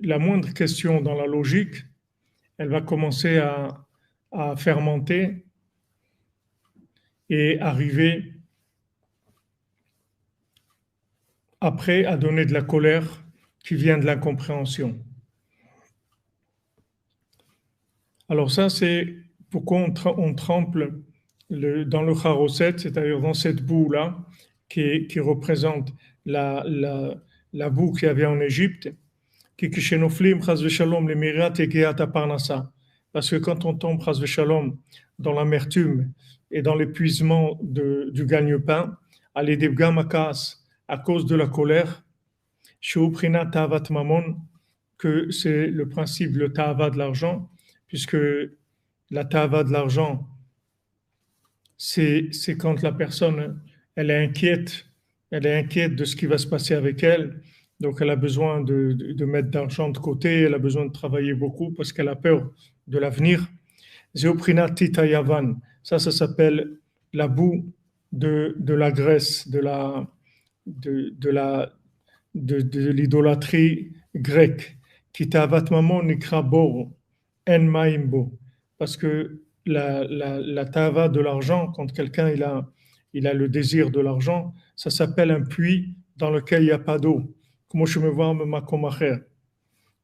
la moindre question dans la logique, elle va commencer à fermenter et arriver après à donner de la colère qui vient de l'incompréhension. Alors ça, c'est pourquoi on trempe dans le charoset, c'est-à-dire dans cette boue-là, qui représente la boue qu'il y avait en Égypte, qui kishenoflim chas v'shalom les mirat et geat parnassa. Parce que quand on tombe chas v'shalom dans l'amertume et dans l'épuisement du gagne-pain, à l'edebgamakas, à cause de la colère, sheuprinat tavat mamon, que c'est le principe, le tava de l'argent, puisque la tava de l'argent, c'est quand la personne, elle est inquiète de ce qui va se passer avec elle, donc elle a besoin de mettre d'argent de côté, elle a besoin de travailler beaucoup parce qu'elle a peur de l'avenir. Zeoprina Tita Yavan, ça s'appelle la boue de la Grèce, de l'idolâtrie grecque. Kitavat Mamon Nikra Bor, En Maimbo. Parce que la tava de l'argent, quand quelqu'un il a le désir de l'argent, ça s'appelle un puits dans lequel il n'y a pas d'eau. Comme je me vois ma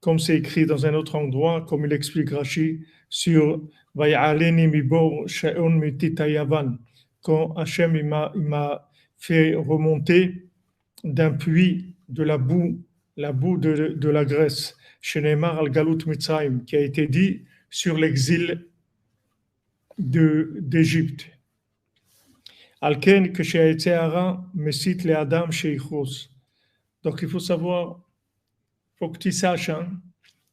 comme c'est écrit dans un autre endroit, comme il explique Rashi, sur Vayaleni Mibor Sheon Mitita Yavan, quand Hachem il m'a fait remonter d'un puits de la boue de la Grèce, chez Neymar al-Galut Mitzrayim, qui a été dit sur l'exil d'Égypte. Alken que chez Etzeara, Mesit le Adam Sheichos. Donc il faut savoir, il faut que tu saches, hein,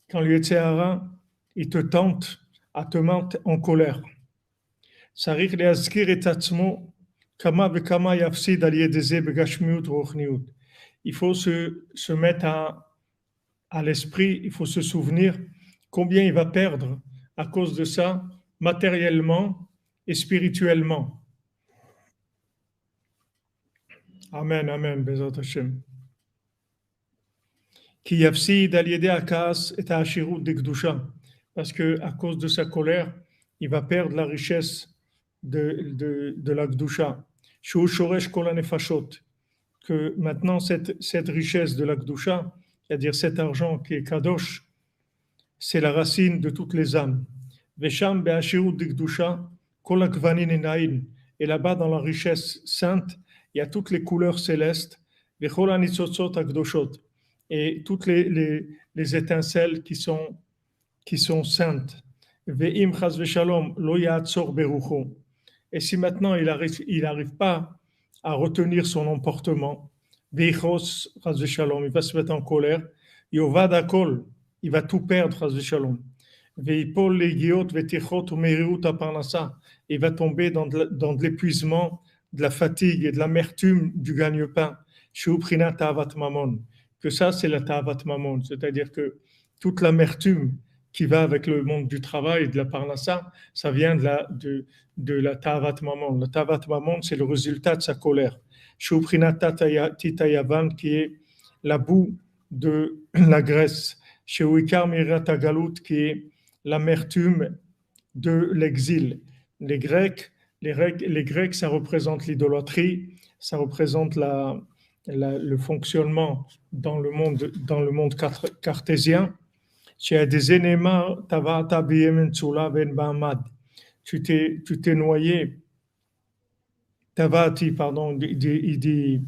quand le Etzeara, il te tente à te mettre en colère. Sarich leazkir et atzmo, kama vekama yafsid al yedeze begashmiut rochniut. Il faut se mettre à l'esprit, il faut se souvenir combien il va perdre à cause de ça, matériellement et spirituellement. Amen, amen, Bezat Hashem. Qui yafsid al yede akas et hashirut de Gdusha. Parce que à cause de sa colère, il va perdre la richesse de la Gdusha. Shu shoresh kol hanefashot. Que maintenant, cette richesse de la Gdusha, c'est-à-dire cet argent qui est Kadosh, c'est la racine de toutes les âmes. Vesham be'ashirut dikdusha, kol hakvanin enaim. Et là-bas, dans la richesse sainte, il y a toutes les couleurs célestes, vechol hanitzotzot hakdoshot, et toutes les étincelles qui sont saintes. Ve'im chas v'shalom lo ya'atzor berucho. Et si maintenant il arrive pas à retenir son emportement, ve'chos chas v'shalom, il va se mettre en colère, yovad hakol, il va tout perdre, chas v'shalom. Ve'ipol legiot ve'tichot u'meriut aparnasa, il va tomber dans de l'épuisement, de la fatigue et de l'amertume du gagne-pain. Sheuprinat ta'avat mamon. Que ça, c'est la ta'avat mamon, c'est-à-dire que toute l'amertume qui va avec le monde du travail et de la parnassa, ça vient de la ta'avat mamon. La ta'avat mamon, c'est le résultat de sa colère. Sheuprinat tita yavan, qui est la boue de la Grèce. Sheuikar mirat agalut, qui est l'amertume de l'exil. Les Grecs, ça représente l'idolâtrie, ça représente le fonctionnement dans le monde cartésien. Tu t'es noyé, Tavati, pardon, il dit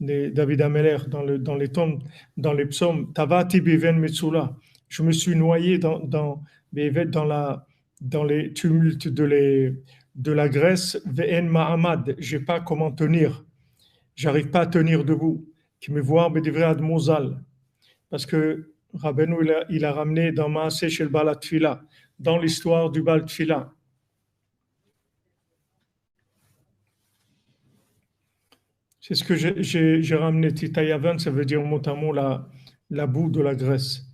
David Ameller dans les psaumes, Tavati biven metsula. Je me suis noyé dans les tumultes de la Grèce, ve'en ma'amad, j'ai pas comment tenir, j'arrive pas à tenir debout. Qui me voit bedivrat mozal, parce que Rabbeinu il a ramené dans Maaseh shel Baal Tfila, dans l'histoire du Baal Tfila. C'est ce que j'ai ramené. Titayavan, ça veut dire mot à mot la boue de la Grèce.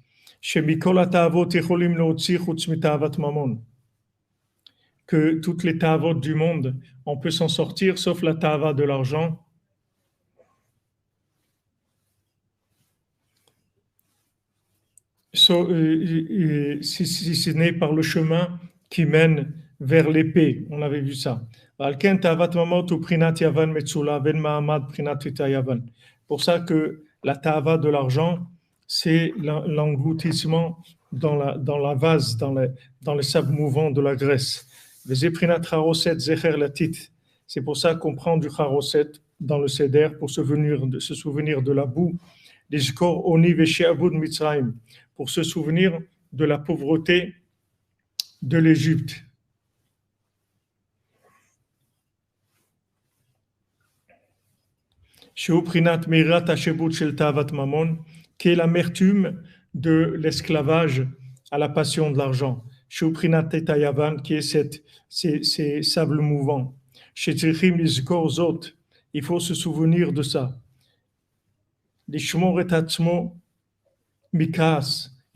Que toutes les ta'avot du monde, on peut s'en sortir sauf la ta'ava de l'argent. Si ce n'est par le chemin qui mène vers l'épée. On avait vu ça. Pour ça que la ta'ava de l'argent, c'est l'engloutissement dans la vase, dans le sable mouvant de la graisse. C'est pour ça qu'on prend du charoset dans le seder pour se souvenir de la boue. Pour se souvenir de la pauvreté de l'Égypte. Qui est l'amertume de l'esclavage à la passion de l'argent. Qui est ces sables mouvants. Il faut se souvenir de ça. Il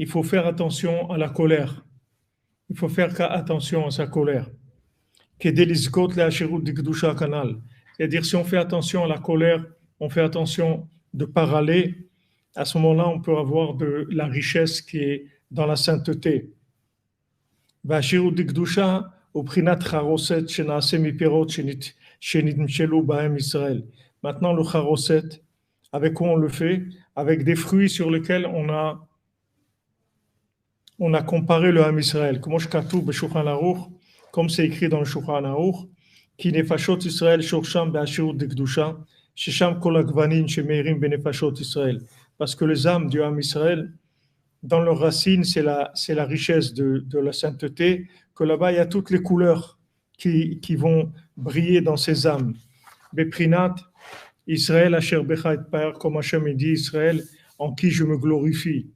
faut faire attention à la colère. Il faut faire attention à sa colère. C'est-à-dire, si on fait attention à la colère, on fait attention de ne pas râler, à ce moment-là, on peut avoir de la richesse qui est dans la sainteté. Maintenant, le charoset, avec quoi on le fait? Avec des fruits sur lesquels on a comparé le Ham Israël. Comme c'est écrit dans le Shulchan Aruch, qui nefashot Israël shorsham be'ashirut dekdusha, shesham kol hagvanim shemeirim benefashot Israël. Parce que les âmes du Ham Israël, dans leurs racines, c'est la richesse de la sainteté, que là-bas, il y a toutes les couleurs qui vont briller dans ces âmes. Beprinat, Israël, Asher Becha et Par, comme Hachem dit, Israël, en qui je me glorifie.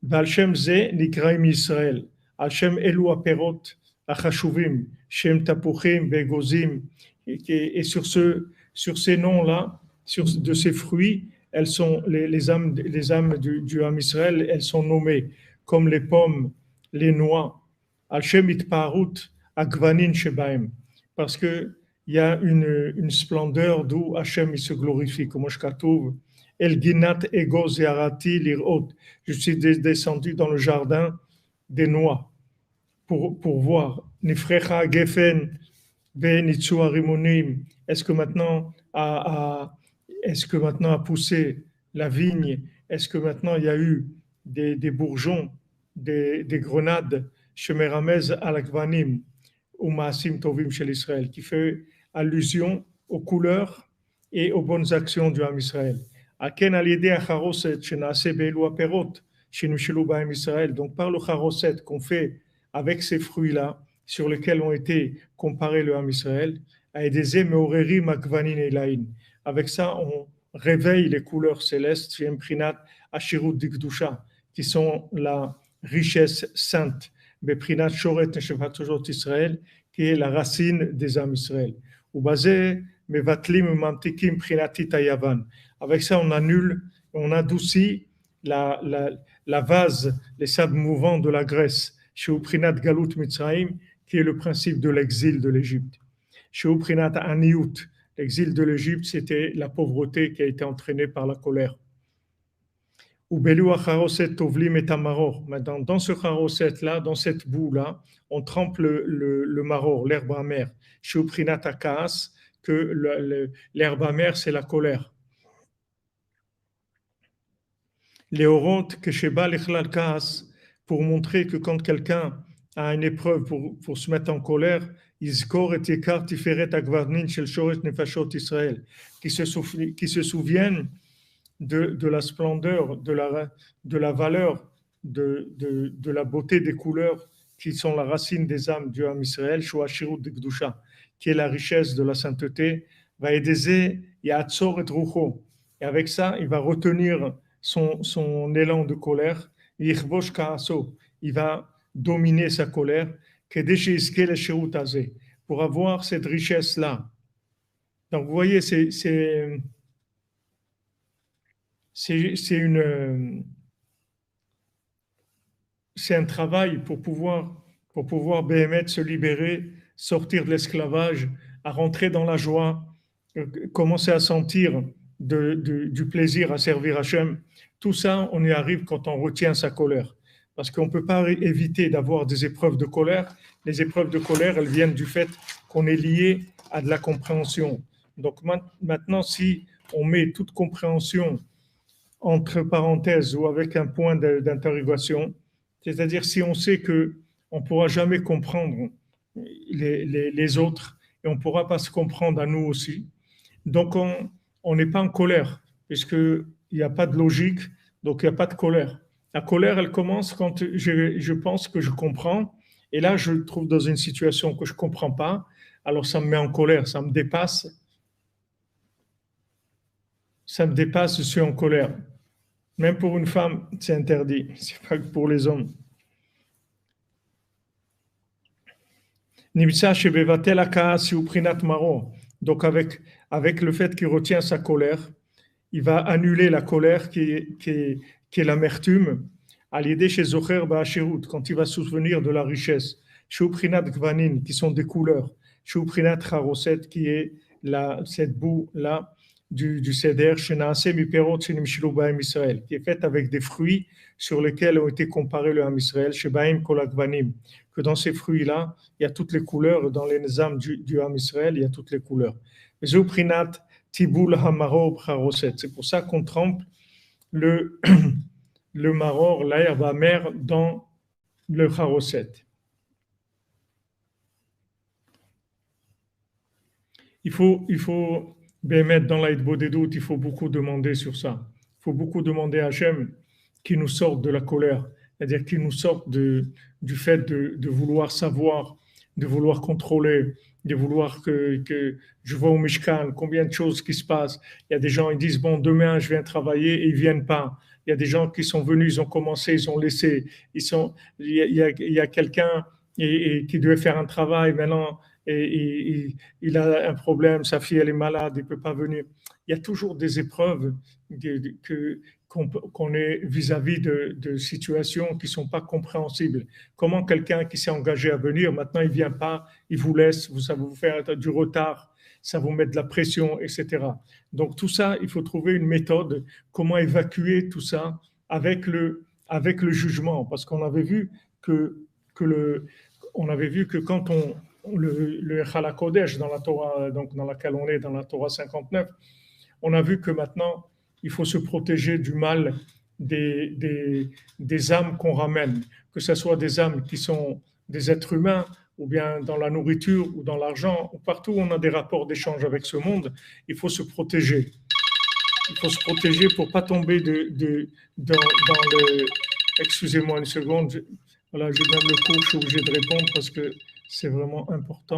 Valshem Ze, Nikraim Israël. Hachem Elu Aperot, Achashuvim, Shem Tapuchim, Begozim. Et sur ces noms-là, de ces fruits, elles sont les âmes du Ham Israël, elles sont nommées comme les pommes, les noix. Hachem Itparut, Agvanin Shebaim. Parce que il y a une splendeur d'où Hachem il se glorifie, comme je trouve. El Ginat Ego Zeharati Lirot. Je suis descendu dans le jardin des noix pour voir. Nifrecha Gefen Benitsu Arimonim. Est-ce que maintenant a poussé la vigne? Est-ce que maintenant il y a eu des bourgeons, des grenades, Shemeramez Alakvanim, ou Maasim Tovim chez l'Israël, qui fait allusion aux couleurs et aux bonnes actions du Ham Israël. Donc par le charoset qu'on fait avec ces fruits-là, sur lesquels ont été comparés le Ham Israël, avec ça on réveille les couleurs célestes, qui sont la richesse sainte, Israël, qui est la racine des âmes Israël. Avec ça, on annule, on adoucit la vase, les sables mouvants de la Grèce, qui est le principe de l'exil de l'Égypte. L'exil de l'Égypte, c'était la pauvreté qui a été entraînée par la colère. Maintenant, dans ce charoset-là, dans cette boue-là, on trempe le maror, l'herbe amère. Que l'herbe amère, c'est la colère. Pour montrer que quand quelqu'un a une épreuve pour se mettre en colère, qui se souviennent de la splendeur, de la valeur, de la beauté des couleurs qui sont la racine des âmes du Ham Israël, qui est la richesse de la sainteté, et avec ça, il va retenir son élan de colère, il va dominer sa colère, pour avoir cette richesse-là. Donc vous voyez, c'est un travail pour pouvoir Béhémet se libérer, sortir de l'esclavage, à rentrer dans la joie, commencer à sentir du plaisir à servir Hachem. tout ça, on y arrive quand on retient sa colère. Parce qu'on ne peut pas éviter d'avoir des épreuves de colère. Les épreuves de colère, elles viennent du fait qu'on est lié à de la compréhension. Donc maintenant, si on met toute compréhension entre parenthèses ou avec un point d'interrogation, c'est-à-dire si on sait que on ne pourra jamais comprendre les autres et on ne pourra pas se comprendre à nous aussi, donc on n'est pas en colère, puisqu'il n'y a pas de logique, donc il n'y a pas de colère. La colère, elle commence quand je pense que je comprends, et là je me trouve dans une situation que je ne comprends pas, alors ça me met en colère, ça me dépasse, je suis en colère. Même pour une femme, c'est interdit. C'est pas que pour les hommes. Nimsa shebevatel hakaas uprinat maro. Donc avec le fait qu'il retient sa colère, il va annuler la colère qui est l'amertume. À l'idée chez Zocher Ba'ashirut, quand il va se souvenir de la richesse. Chez uprinat gvanin, qui sont des couleurs. Chez uprinat charoset, qui est cette boue-là du Seder, chez Naaseh Miperot, chez Nimshilu Ba'im Israël, qui est faite avec des fruits sur lesquels ont été comparés le Ham Israël, chez Ba'im Kolakvanim, que dans ces fruits-là, il y a toutes les couleurs, dans les âmes du Ham Israël, il y a toutes les couleurs. Zuprinat Tiboul Hamaro Bcharoset. C'est pour ça qu'on trempe le, le maror, l'herbe amère, dans le charoset. Il faut mettre dans l'aïdbo des doutes, il faut beaucoup demander sur ça. Il faut beaucoup demander à Hachem qui nous sorte de la colère, c'est-à-dire qui nous sorte du fait de vouloir savoir, de vouloir contrôler, de vouloir que je vois au Mishkan combien de choses qui se passent. Il y a des gens qui disent, bon, demain je viens travailler et ils ne viennent pas. Il y a des gens qui sont venus, ils ont commencé, ils ont laissé. Il y a quelqu'un qui devait faire un travail maintenant et il a un problème, sa fille elle est malade, il ne peut pas venir. Il y a toujours des épreuves qu'on est vis-à-vis de situations qui ne sont pas compréhensibles. Comment quelqu'un qui s'est engagé à venir, maintenant il ne vient pas, il vous laisse, ça vous fait du retard, ça vous met de la pression, etc. Donc tout ça, il faut trouver une méthode, comment évacuer tout ça avec le jugement, parce qu'on avait vu que on avait vu que quand le Halakodesh dans la Torah, donc dans laquelle on est, dans la Torah 59, on a vu que maintenant, il faut se protéger du mal des âmes qu'on ramène, que ce soit des âmes qui sont des êtres humains, ou bien dans la nourriture, ou dans l'argent, ou partout où on a des rapports d'échange avec ce monde, il faut se protéger. Il faut se protéger pour ne pas tomber dans le... Excusez-moi une seconde, voilà, je donne le cours, je suis obligé de répondre parce que c'est vraiment important.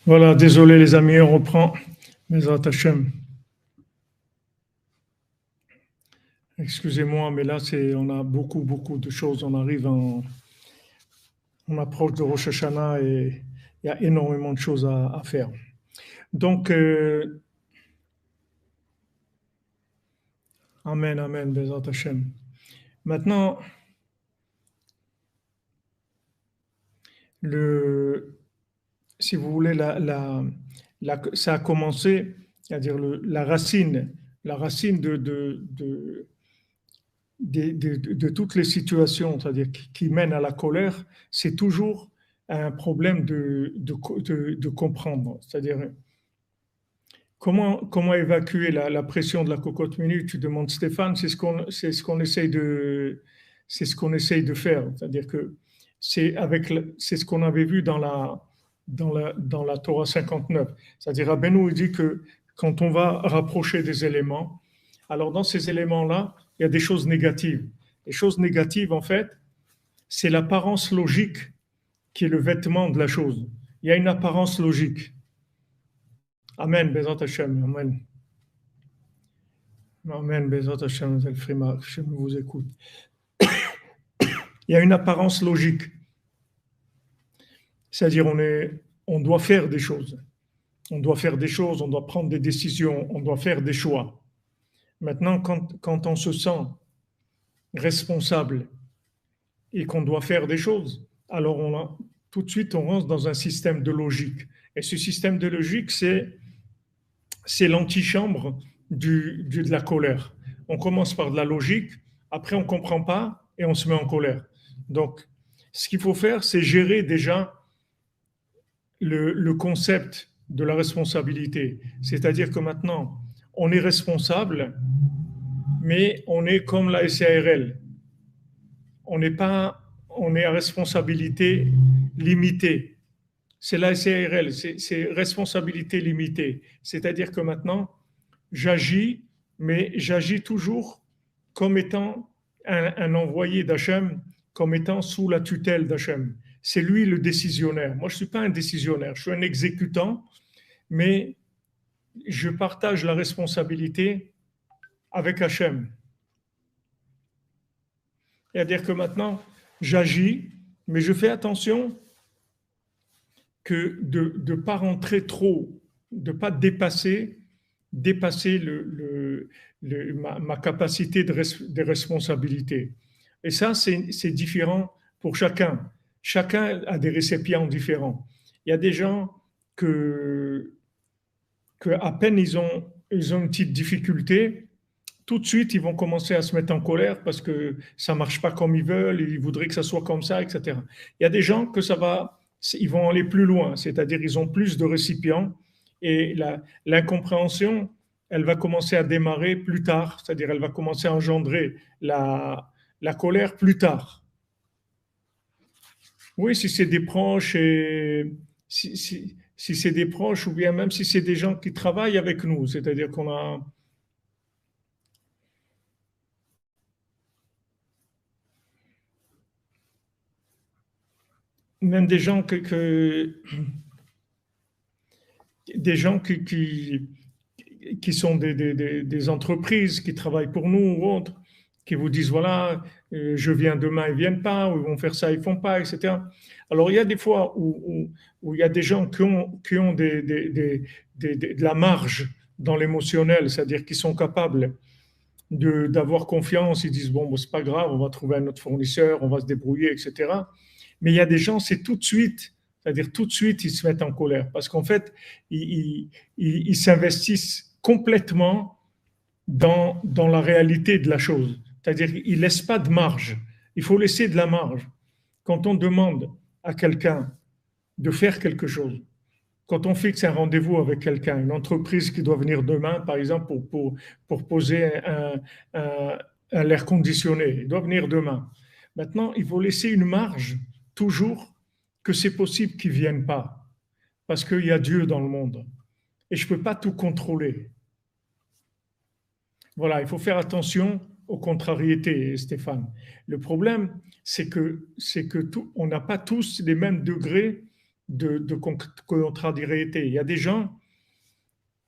Voilà, désolé les amis, on reprend. Bezrat Hashem. Excusez-moi, mais là, on a beaucoup de choses. On approche de Rosh Hashanah et il y a énormément de choses à faire. Donc, Amen, Amen, Bezrat Hashem. Maintenant, si vous voulez, ça a commencé, c'est-à-dire la racine de toutes les situations, c'est-à-dire qui mènent à la colère, c'est toujours un problème de comprendre. C'est-à-dire, comment évacuer la pression de la cocotte minute? Tu demandes Stéphane, c'est ce qu'on essaye de faire. C'est-à-dire que c'est ce qu'on avait vu dans la Torah 59. C'est-à-dire, Rabbeinu dit que quand on va rapprocher des éléments, alors dans ces éléments-là, il y a des choses négatives. Les choses négatives, en fait, c'est l'apparence logique qui est le vêtement de la chose. Il y a une apparence logique. Amen, Bezat Hashem, Amen. Amen, Bezat Hashem, Zelfrima, je vous écoute. Il y a une apparence logique. C'est-à-dire, on doit faire des choses. On doit faire des choses, on doit prendre des décisions, on doit faire des choix. Maintenant, quand on se sent responsable et qu'on doit faire des choses, alors tout de suite, on rentre dans un système de logique. Et ce système de logique, c'est l'antichambre de la colère. On commence par de la logique, après on ne comprend pas et on se met en colère. Donc, ce qu'il faut faire, c'est gérer déjà le concept de la responsabilité. C'est-à-dire que maintenant, on est responsable, mais on est comme la SARL. On est à responsabilité limitée. C'est la SARL, c'est responsabilité limitée. C'est-à-dire que maintenant, j'agis, mais j'agis toujours comme étant un envoyé d'Hachem, comme étant sous la tutelle d'Hachem. C'est lui le décisionnaire. Moi, je ne suis pas un décisionnaire, je suis un exécutant, mais je partage la responsabilité avec Hachem. C'est-à-dire que maintenant, j'agis, mais je fais attention que de ne pas rentrer trop, de ne pas dépasser ma capacité de responsabilité. Et ça, c'est différent pour chacun. Chacun a des récipients différents. Il y a des gens que à peine ils ont une petite difficulté, tout de suite, ils vont commencer à se mettre en colère parce que ça ne marche pas comme ils veulent, ils voudraient que ça soit comme ça, etc. Il y a des gens que ils vont aller plus loin, c'est-à-dire ils ont plus de récipients et l'incompréhension, elle va commencer à démarrer plus tard, c'est-à-dire elle va commencer à engendrer la colère plus tard. Oui, si c'est des proches si c'est des proches ou bien même si c'est des gens qui travaillent avec nous, c'est-à-dire qu'on a même des gens des gens qui sont des entreprises qui travaillent pour nous ou autres, qui vous disent voilà, je viens demain, ils ne viennent pas, ou ils vont faire ça, ils ne font pas, etc. Alors il y a des fois où il y a des gens qui ont de la marge dans l'émotionnel, c'est-à-dire qui sont capables d'avoir confiance, ils disent bon, c'est pas grave, on va trouver un autre fournisseur, on va se débrouiller, etc. Mais il y a des gens, c'est tout de suite, c'est-à-dire tout de suite, ils se mettent en colère parce qu'en fait, ils s'investissent complètement dans la réalité de la chose. C'est-à-dire qu'ils ne laissent pas de marge. Il faut laisser de la marge. Quand on demande à quelqu'un de faire quelque chose, quand on fixe un rendez-vous avec quelqu'un, une entreprise qui doit venir demain, par exemple, pour poser l'air conditionné, il doit venir demain. Maintenant, il faut laisser une marge, toujours, que c'est possible qu'ils ne viennent pas, parce qu'il y a Dieu dans le monde. Et je ne peux pas tout contrôler. Voilà, il faut faire attention aux contrariétés, Stéphane. Le problème, c'est que on n'a pas tous les mêmes degrés de contrariété. Il y a des gens,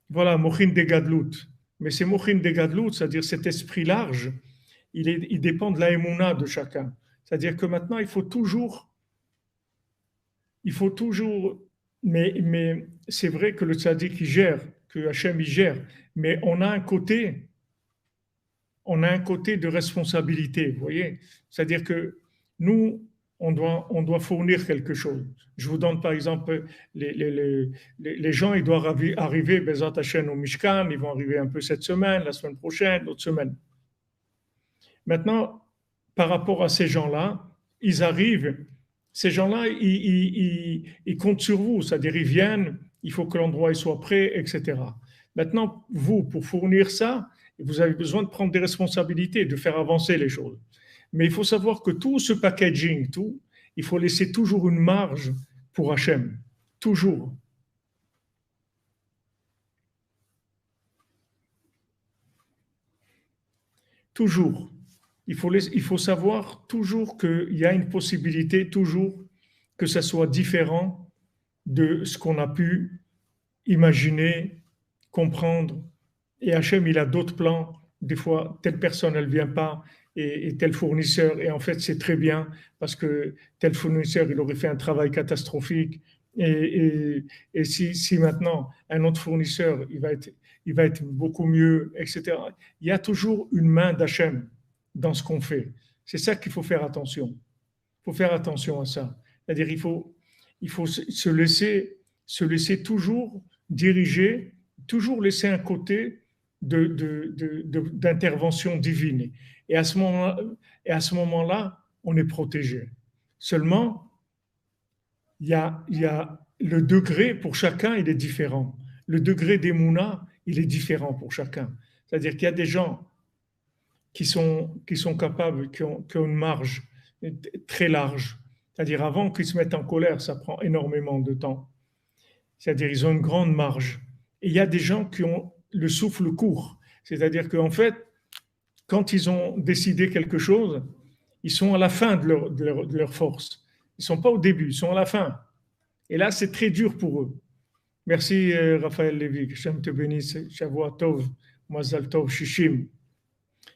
voilà, mochin de gadlout. Mais c'est mochin de gadlout, c'est-à-dire cet esprit large, il dépend de la émouna de chacun. C'est-à-dire que maintenant, il faut toujours, mais c'est vrai que le tzaddik il gère, que Hachem il gère, mais on a un côté de responsabilité, vous voyez. C'est-à-dire que nous, on doit fournir quelque chose. Je vous donne par exemple, les gens, ils doivent arriver, Bezat Hachem au Mishkan, ils vont arriver un peu cette semaine, la semaine prochaine, l'autre semaine. Maintenant, par rapport à ces gens-là, ils arrivent, ces gens-là, ils comptent sur vous, c'est-à-dire ils viennent, il faut que l'endroit soit prêt, etc. Maintenant, vous, pour fournir ça, vous avez besoin de prendre des responsabilités, de faire avancer les choses. Mais il faut savoir que tout ce packaging, tout, il faut laisser toujours une marge pour Hachem. Toujours. Toujours. Il faut savoir toujours qu'il y a une possibilité, toujours, que ça soit différent de ce qu'on a pu imaginer, comprendre. Et Hachem, il a d'autres plans. Des fois, telle personne, elle ne vient pas, et tel fournisseur. Et en fait, c'est très bien, parce que tel fournisseur, il aurait fait un travail catastrophique. Et si maintenant, un autre fournisseur, il va être beaucoup mieux, etc. Il y a toujours une main d'Hachem dans ce qu'on fait. C'est ça qu'il faut faire attention. Il faut faire attention à ça. C'est-à-dire il faut se laisser toujours diriger, toujours laisser un côté d'intervention divine. Et à ce moment-là, on est protégé. Seulement, il y a le degré pour chacun, il est différent. Le degré d'Emouna, il est différent pour chacun. C'est-à-dire qu'il y a des gens qui sont capables, qui ont une marge très large. C'est-à-dire avant qu'ils se mettent en colère, ça prend énormément de temps. C'est-à-dire ils ont une grande marge. Et il y a des gens qui ont le souffle court. C'est-à-dire qu'en fait, quand ils ont décidé quelque chose, ils sont à la fin de leur force. Ils ne sont pas au début, ils sont à la fin. Et là, c'est très dur pour eux. Merci Raphaël Lévy, que Hachem te bénisse. Shavua Tov, Mazal Tov, Shishim.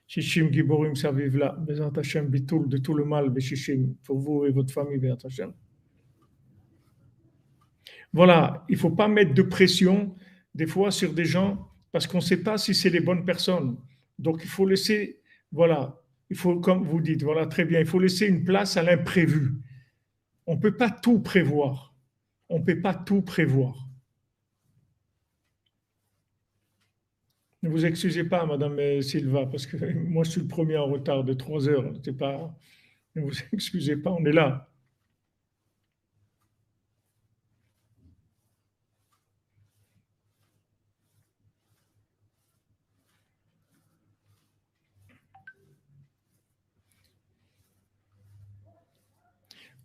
Shishim Giborim Savivla, Bezat Hachem Bitoul de tout le mal, Shishim, pour vous et votre famille, Bezat Hachem. Voilà, il ne faut pas mettre de pression des fois sur des gens parce qu'on ne sait pas si c'est les bonnes personnes. Donc il faut laisser, voilà, il faut, comme vous dites, voilà, très bien, il faut laisser une place à l'imprévu. On ne peut pas tout prévoir. On ne peut pas tout prévoir. Ne vous excusez pas, Madame Silva, parce que moi je suis le premier en retard de 3 heures. C'est pas, ne vous excusez pas, on est là.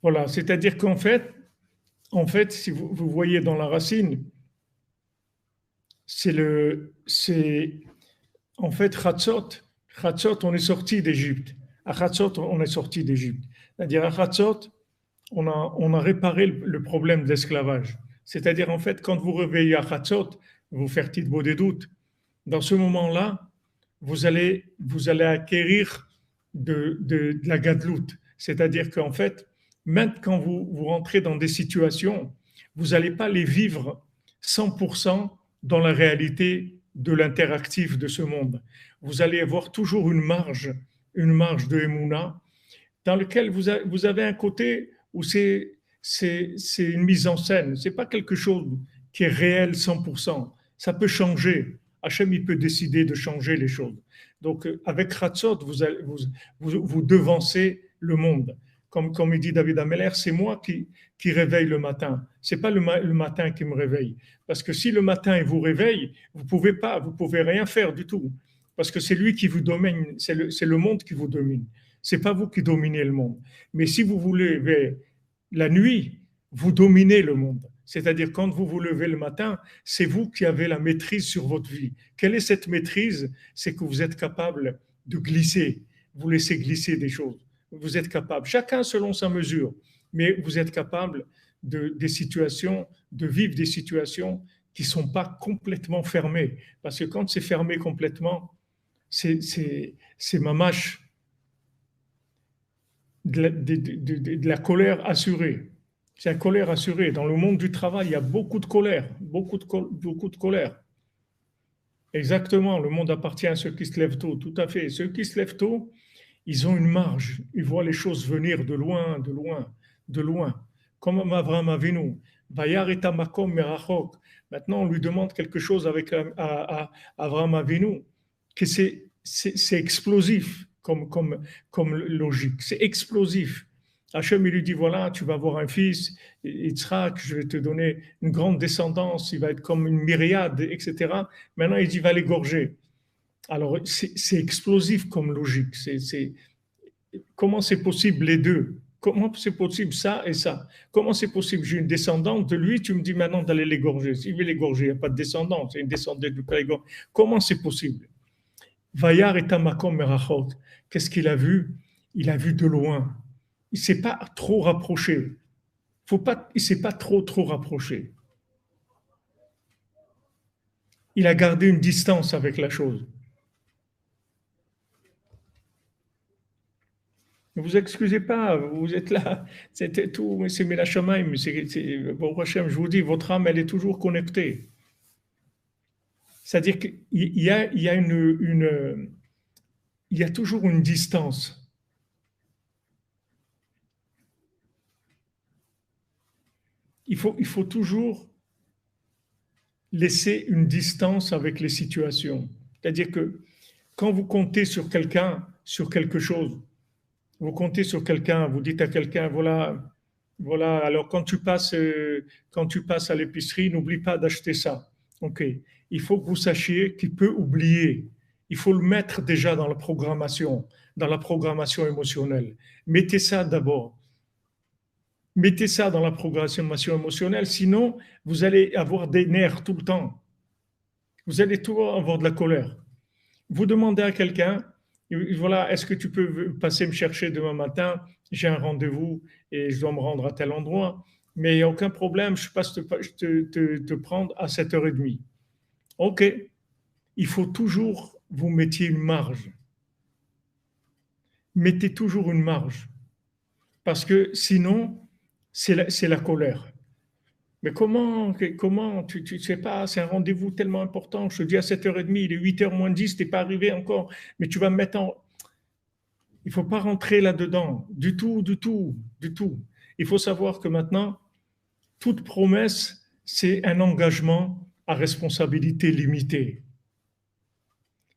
Voilà, c'est-à-dire qu'en fait, si vous voyez dans la racine, c'est en fait Chatzot, on est sorti d'Égypte. À Chatzot, on est sorti d'Égypte. C'est-à-dire à Chatzot, on a réparé le problème de l'esclavage. C'est-à-dire en fait, quand vous réveillez à Chatzot, vous faites Tidbo des doutes. Dans ce moment-là, vous allez acquérir de la gadloute. C'est-à-dire qu'en fait, même quand vous rentrez dans des situations, vous n'allez pas les vivre 100% dans la réalité de l'interactif de ce monde. Vous allez avoir toujours une marge de Emouna, dans lequel vous avez un côté où c'est une mise en scène. C'est pas quelque chose qui est réel 100%. Ça peut changer. Hachem, il peut décider de changer les choses. Donc, avec Chatzot, vous devancez le monde. Comme il dit David Ameller, c'est moi qui réveille le matin. C'est pas le matin qui me réveille. Parce que si le matin il vous réveille, vous pouvez rien faire du tout. Parce que c'est lui qui vous domine, c'est le monde qui vous domine. C'est pas vous qui dominez le monde. Mais si vous vous levez la nuit, vous dominez le monde. C'est-à-dire quand vous vous levez le matin, c'est vous qui avez la maîtrise sur votre vie. Quelle est cette maîtrise? C'est que vous êtes capable de glisser, vous laissez glisser des choses. Vous êtes capable, chacun selon sa mesure, mais vous êtes capable des situations, de vivre des situations qui ne sont pas complètement fermées. Parce que quand c'est fermé complètement, c'est mamache de la colère assurée. C'est la colère assurée. Dans le monde du travail, il y a beaucoup de colère, beaucoup de colère. Exactement, le monde appartient à ceux qui se lèvent tôt, tout à fait. Ceux qui se lèvent tôt, ils ont une marge, ils voient les choses venir de loin, de loin, de loin. Comme Avraham Avinu, Vayar et Tamakom Merachok. Maintenant, on lui demande quelque chose avec Avraham Avinu, que c'est explosif comme logique, c'est explosif. Hachem, il lui dit, voilà, tu vas avoir un fils, Yitzhak, je vais te donner une grande descendance, il va être comme une myriade, etc. Maintenant, il dit, va l'égorger. Alors, c'est explosif comme logique. Comment c'est possible les deux? Comment c'est possible ça et ça? Comment c'est possible? J'ai une descendante de lui, tu me dis maintenant d'aller l'égorger. S'il veut l'égorger, il n'y a pas de descendance, c'est une descendante du père. Comment c'est possible? Vayar et Tamakom Merachot. Qu'est-ce qu'il a vu? Il a vu de loin. Il ne s'est pas trop rapproché. Il ne s'est pas trop rapproché. Il a gardé une distance avec la chose. Ne vous excusez pas, vous êtes là, c'était tout, c'est Melachamaim, bon, Hachem, je vous dis, votre âme, elle est toujours connectée. C'est-à-dire qu'il y a toujours une distance. Il faut toujours laisser une distance avec les situations. C'est-à-dire que quand vous comptez sur quelqu'un, sur quelque chose, vous comptez sur quelqu'un, vous dites à quelqu'un, voilà, voilà, alors quand tu passes à l'épicerie, n'oublie pas d'acheter ça. OK. Il faut que vous sachiez qu'il peut oublier. Il faut le mettre déjà dans la programmation émotionnelle. Mettez ça d'abord. Mettez ça dans la programmation émotionnelle, sinon vous allez avoir des nerfs tout le temps. Vous allez toujours avoir de la colère. Vous demandez à quelqu'un, voilà, est-ce que tu peux passer me chercher demain matin? J'ai un rendez-vous et je dois me rendre à tel endroit, mais il n'y a aucun problème, je passe te prendre à 7h30. OK, il faut toujours vous mettiez une marge. Mettez toujours une marge, parce que sinon, c'est la colère. Mais comment tu ne sais pas, c'est un rendez-vous tellement important, je te dis à 7h30, il est 8h moins 10, tu n'es pas arrivé encore, mais tu vas me mettre en... Il ne faut pas rentrer là-dedans, du tout, du tout, du tout. Il faut savoir que maintenant, toute promesse, c'est un engagement à responsabilité limitée.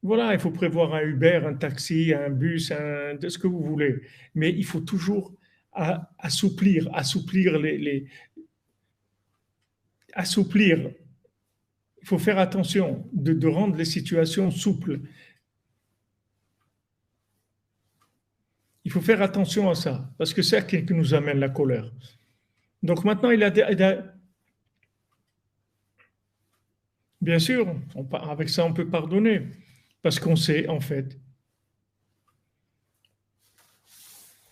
Voilà, il faut prévoir un Uber, un taxi, un bus, de ce que vous voulez. Mais il faut toujours assouplir assouplir. Il faut faire attention de rendre les situations souples. Il faut faire attention à ça, parce que c'est ça qui nous amène la colère. Donc maintenant, bien sûr, avec ça, on peut pardonner, parce qu'on sait, en fait.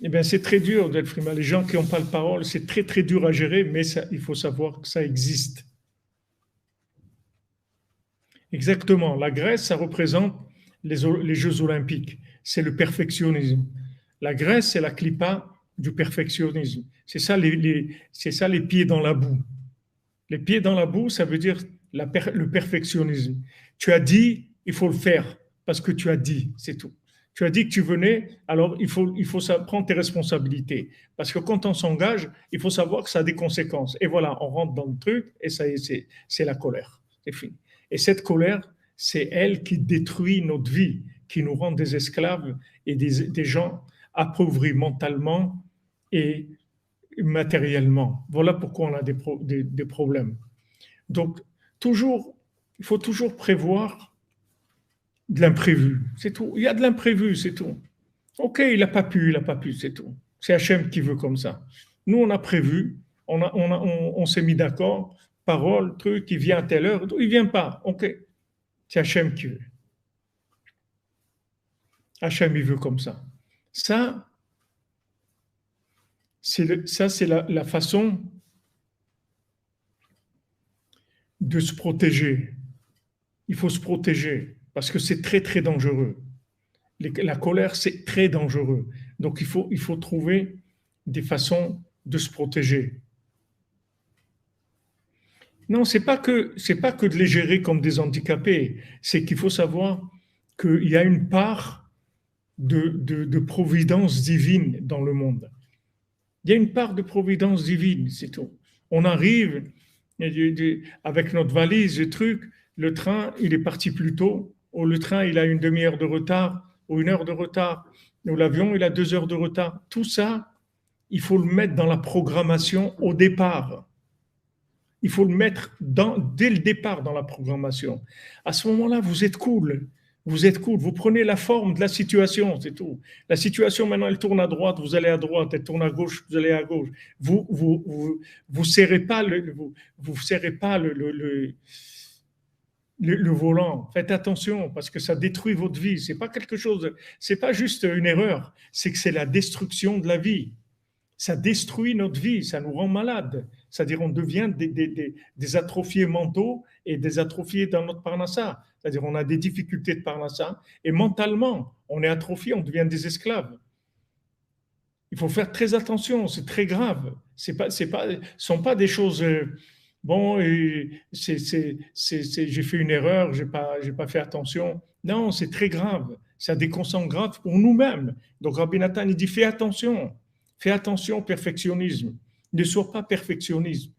Eh bien, c'est très dur d'être frima. Les gens qui n'ont pas de parole, c'est très, très dur à gérer, mais ça, il faut savoir que ça existe. Exactement. La Grèce, ça représente les Jeux Olympiques. C'est le perfectionnisme. La Grèce, c'est la clipa du perfectionnisme. C'est ça c'est ça les pieds dans la boue. Les pieds dans la boue, ça veut dire le perfectionnisme. Tu as dit, il faut le faire parce que tu as dit, c'est tout. Tu as dit que tu venais, alors il faut prendre tes responsabilités. Parce que quand on s'engage, il faut savoir que ça a des conséquences. Et voilà, on rentre dans le truc et ça y est, c'est la colère. C'est fini. Et cette colère, c'est elle qui détruit notre vie, qui nous rend des esclaves et des gens appauvris mentalement et matériellement. Voilà pourquoi on a des problèmes. Donc, il faut toujours prévoir de l'imprévu. C'est tout. Il y a de l'imprévu, c'est tout. OK, il n'a pas pu, c'est tout. C'est Hachem qui veut comme ça. Nous, on a prévu, on s'est mis d'accord, parole, truc, il vient à telle heure, il ne vient pas. OK, c'est Hachem qui veut. Hachem, il veut comme ça. Ça, c'est la façon de se protéger. Il faut se protéger parce que c'est très, très dangereux. La colère, c'est très dangereux. Donc, il faut trouver des façons de se protéger. Non, c'est pas que de les gérer comme des handicapés. C'est qu'il faut savoir qu'il y a une part de providence divine dans le monde. Il y a une part de providence divine, c'est tout. On arrive avec notre valise, le truc, le train, il est parti plus tôt, ou le train, il a une demi-heure de retard, ou une heure de retard, ou l'avion, il a 2 heures de retard. Tout ça, il faut le mettre dans la programmation au départ. Il faut le mettre dès le départ dans la programmation. À ce moment-là, vous êtes cool. Vous êtes cool. Vous prenez la forme de la situation, c'est tout. La situation, maintenant, elle tourne à droite, vous allez à droite. Elle tourne à gauche, vous allez à gauche. Vous serrez pas vous serrez pas le volant. Faites attention parce que ça détruit votre vie. C'est pas quelque chose, c'est pas juste une erreur. C'est que c'est la destruction de la vie. Ça détruit notre vie, ça nous rend malades. C'est-à-dire, on devient des atrophiés mentaux et des atrophiés dans notre parnassa. C'est-à-dire, on a des difficultés de parnassa et mentalement, on est atrophié, on devient des esclaves. Il faut faire très attention, c'est très grave. Ce sont pas des choses. Bon, j'ai fait une erreur, j'ai pas fait attention. Non, c'est très grave. Ça a des conséquences graves pour nous-mêmes. Donc, Rabbi Nathan, il dit fais attention. Fais attention au perfectionnisme. Ne sois pas perfectionniste.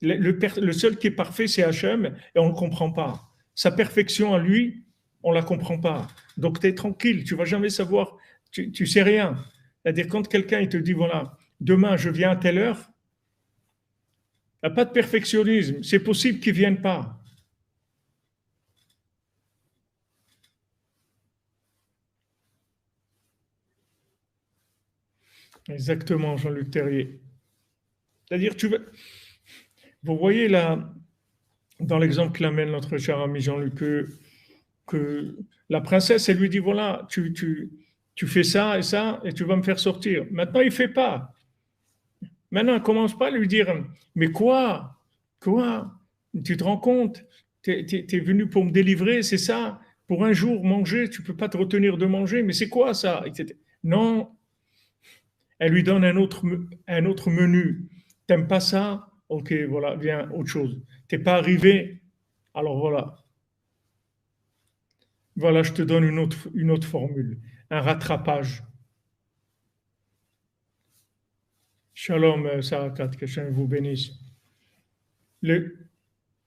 Le seul qui est parfait, c'est Hachem, et on ne le comprend pas. Sa perfection à lui, on ne la comprend pas. Donc, tu es tranquille, tu ne vas jamais savoir, tu ne sais rien. C'est-à-dire, quand quelqu'un il te dit, voilà, demain, je viens à telle heure, il n'y a pas de perfectionnisme. C'est possible qu'il ne vienne pas. Exactement, Jean-Luc Terrier. C'est-à-dire, vous voyez là, dans l'exemple qu'amène notre cher ami Jean-Luc, que la princesse, elle lui dit, voilà, tu fais ça et tu vas me faire sortir. Maintenant, il ne fait pas. Maintenant, elle ne commence pas à lui dire, mais quoi? Quoi? Tu te rends compte? Tu es venu pour me délivrer, c'est ça? Pour un jour manger, tu ne peux pas te retenir de manger, mais c'est quoi ça? Non, elle lui donne un autre menu. T'aimes pas ça? Ok, voilà, viens, autre chose. T'es pas arrivé? Alors voilà. Voilà, je te donne une autre formule. Un rattrapage. Shalom, Sarakat, que Hachem vous bénisse.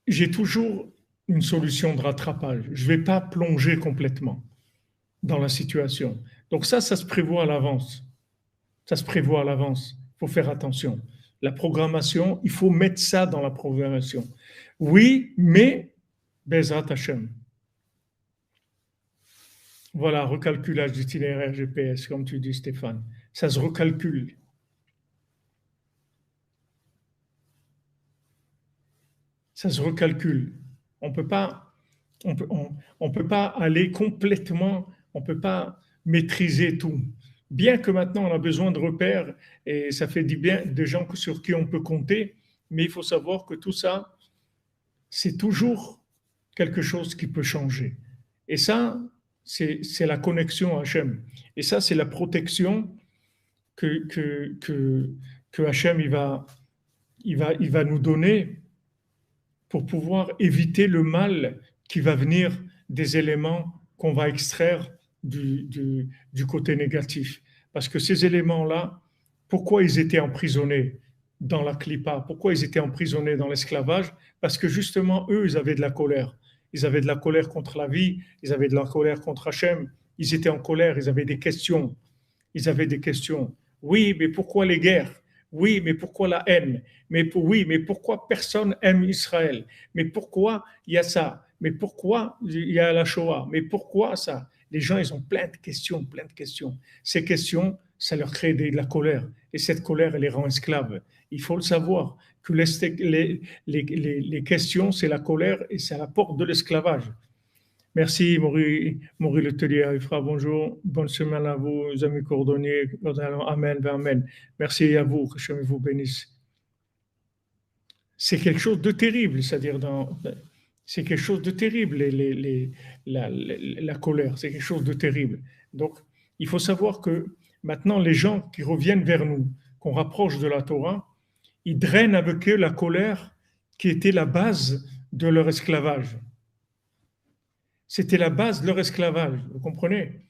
J'ai toujours une solution de rattrapage. Je ne vais pas plonger complètement dans la situation. Donc ça se prévoit à l'avance. Ça se prévoit à l'avance. Il faut faire attention. La programmation, il faut mettre ça dans la programmation. Oui, mais Bezrat Hashem. Voilà, recalculage d'itinéraire GPS, comme tu dis, Stéphane. Ça se recalcule. Ça se recalcule. On peut pas, on peut pas aller complètement, on peut pas maîtriser tout. Bien que maintenant on a besoin de repères et ça fait du bien de gens sur qui on peut compter, mais il faut savoir que tout ça, c'est toujours quelque chose qui peut changer. Et ça, c'est la connexion à Hachem. Et ça, c'est la protection que Hachem il va nous donner pour pouvoir éviter le mal qui va venir des éléments qu'on va extraire du côté négatif. Parce que ces éléments-là, pourquoi ils étaient emprisonnés dans la clipa? Pourquoi ils étaient emprisonnés dans l'esclavage? Parce que justement, eux, ils avaient de la colère. Ils avaient de la colère contre la vie, ils avaient de la colère contre Hachem, ils étaient en colère, ils avaient des questions. Ils avaient des questions. Oui, mais pourquoi les guerres? Oui, mais pourquoi la haine? Oui, mais pourquoi personne aime Israël? Mais pourquoi il y a ça? Mais pourquoi il y a la Shoah? Mais pourquoi ça? Les gens, ils ont plein de questions, plein de questions. Ces questions, ça leur crée de la colère. Et cette colère, elle les rend esclaves. Il faut le savoir, que les questions, c'est la colère et c'est la porte de l'esclavage. Merci, Maurice Letelier. Bonjour. Bonne semaine à vous, amis cordonniers. Amen, amen. Merci à vous. Que Dieu vous bénisse. c'est quelque chose de terrible, c'est-à-dire c'est quelque chose de terrible, la colère, c'est quelque chose de terrible. Donc, il faut savoir que maintenant, les gens qui reviennent vers nous, qu'on rapproche de la Torah, ils drainent avec eux la colère qui était la base de leur esclavage. C'était la base de leur esclavage, vous comprenez?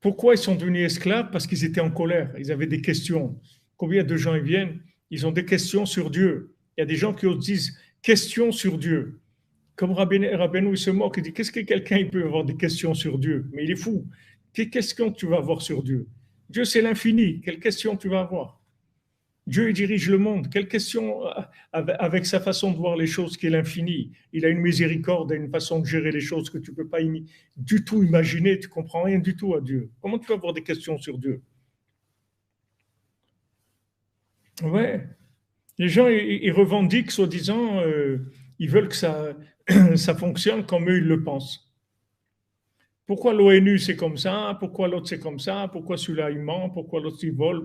Pourquoi ils sont devenus esclaves? Parce qu'ils étaient en colère, ils avaient des questions. Combien de gens ils viennent? Ils ont des questions sur Dieu. Il y a des gens qui disent questions sur Dieu. Comme Rabbeinu, il se moque, il dit qu'est-ce que quelqu'un il peut avoir des questions sur Dieu? Mais il est fou. Quelles questions tu vas avoir sur Dieu? Dieu, c'est l'infini. Quelles questions tu vas avoir? Dieu il dirige le monde. Quelle question avec sa façon de voir les choses qui est l'infini. Il a une miséricorde et une façon de gérer les choses que tu ne peux pas du tout imaginer. Tu ne comprends rien du tout à Dieu. Comment tu vas avoir des questions sur Dieu? Ouais. Les gens, ils revendiquent, soi-disant, ils veulent que ça fonctionne comme eux, ils le pensent. Pourquoi l'ONU c'est comme ça? Pourquoi l'autre c'est comme ça? Pourquoi celui-là il ment? Pourquoi l'autre il vole?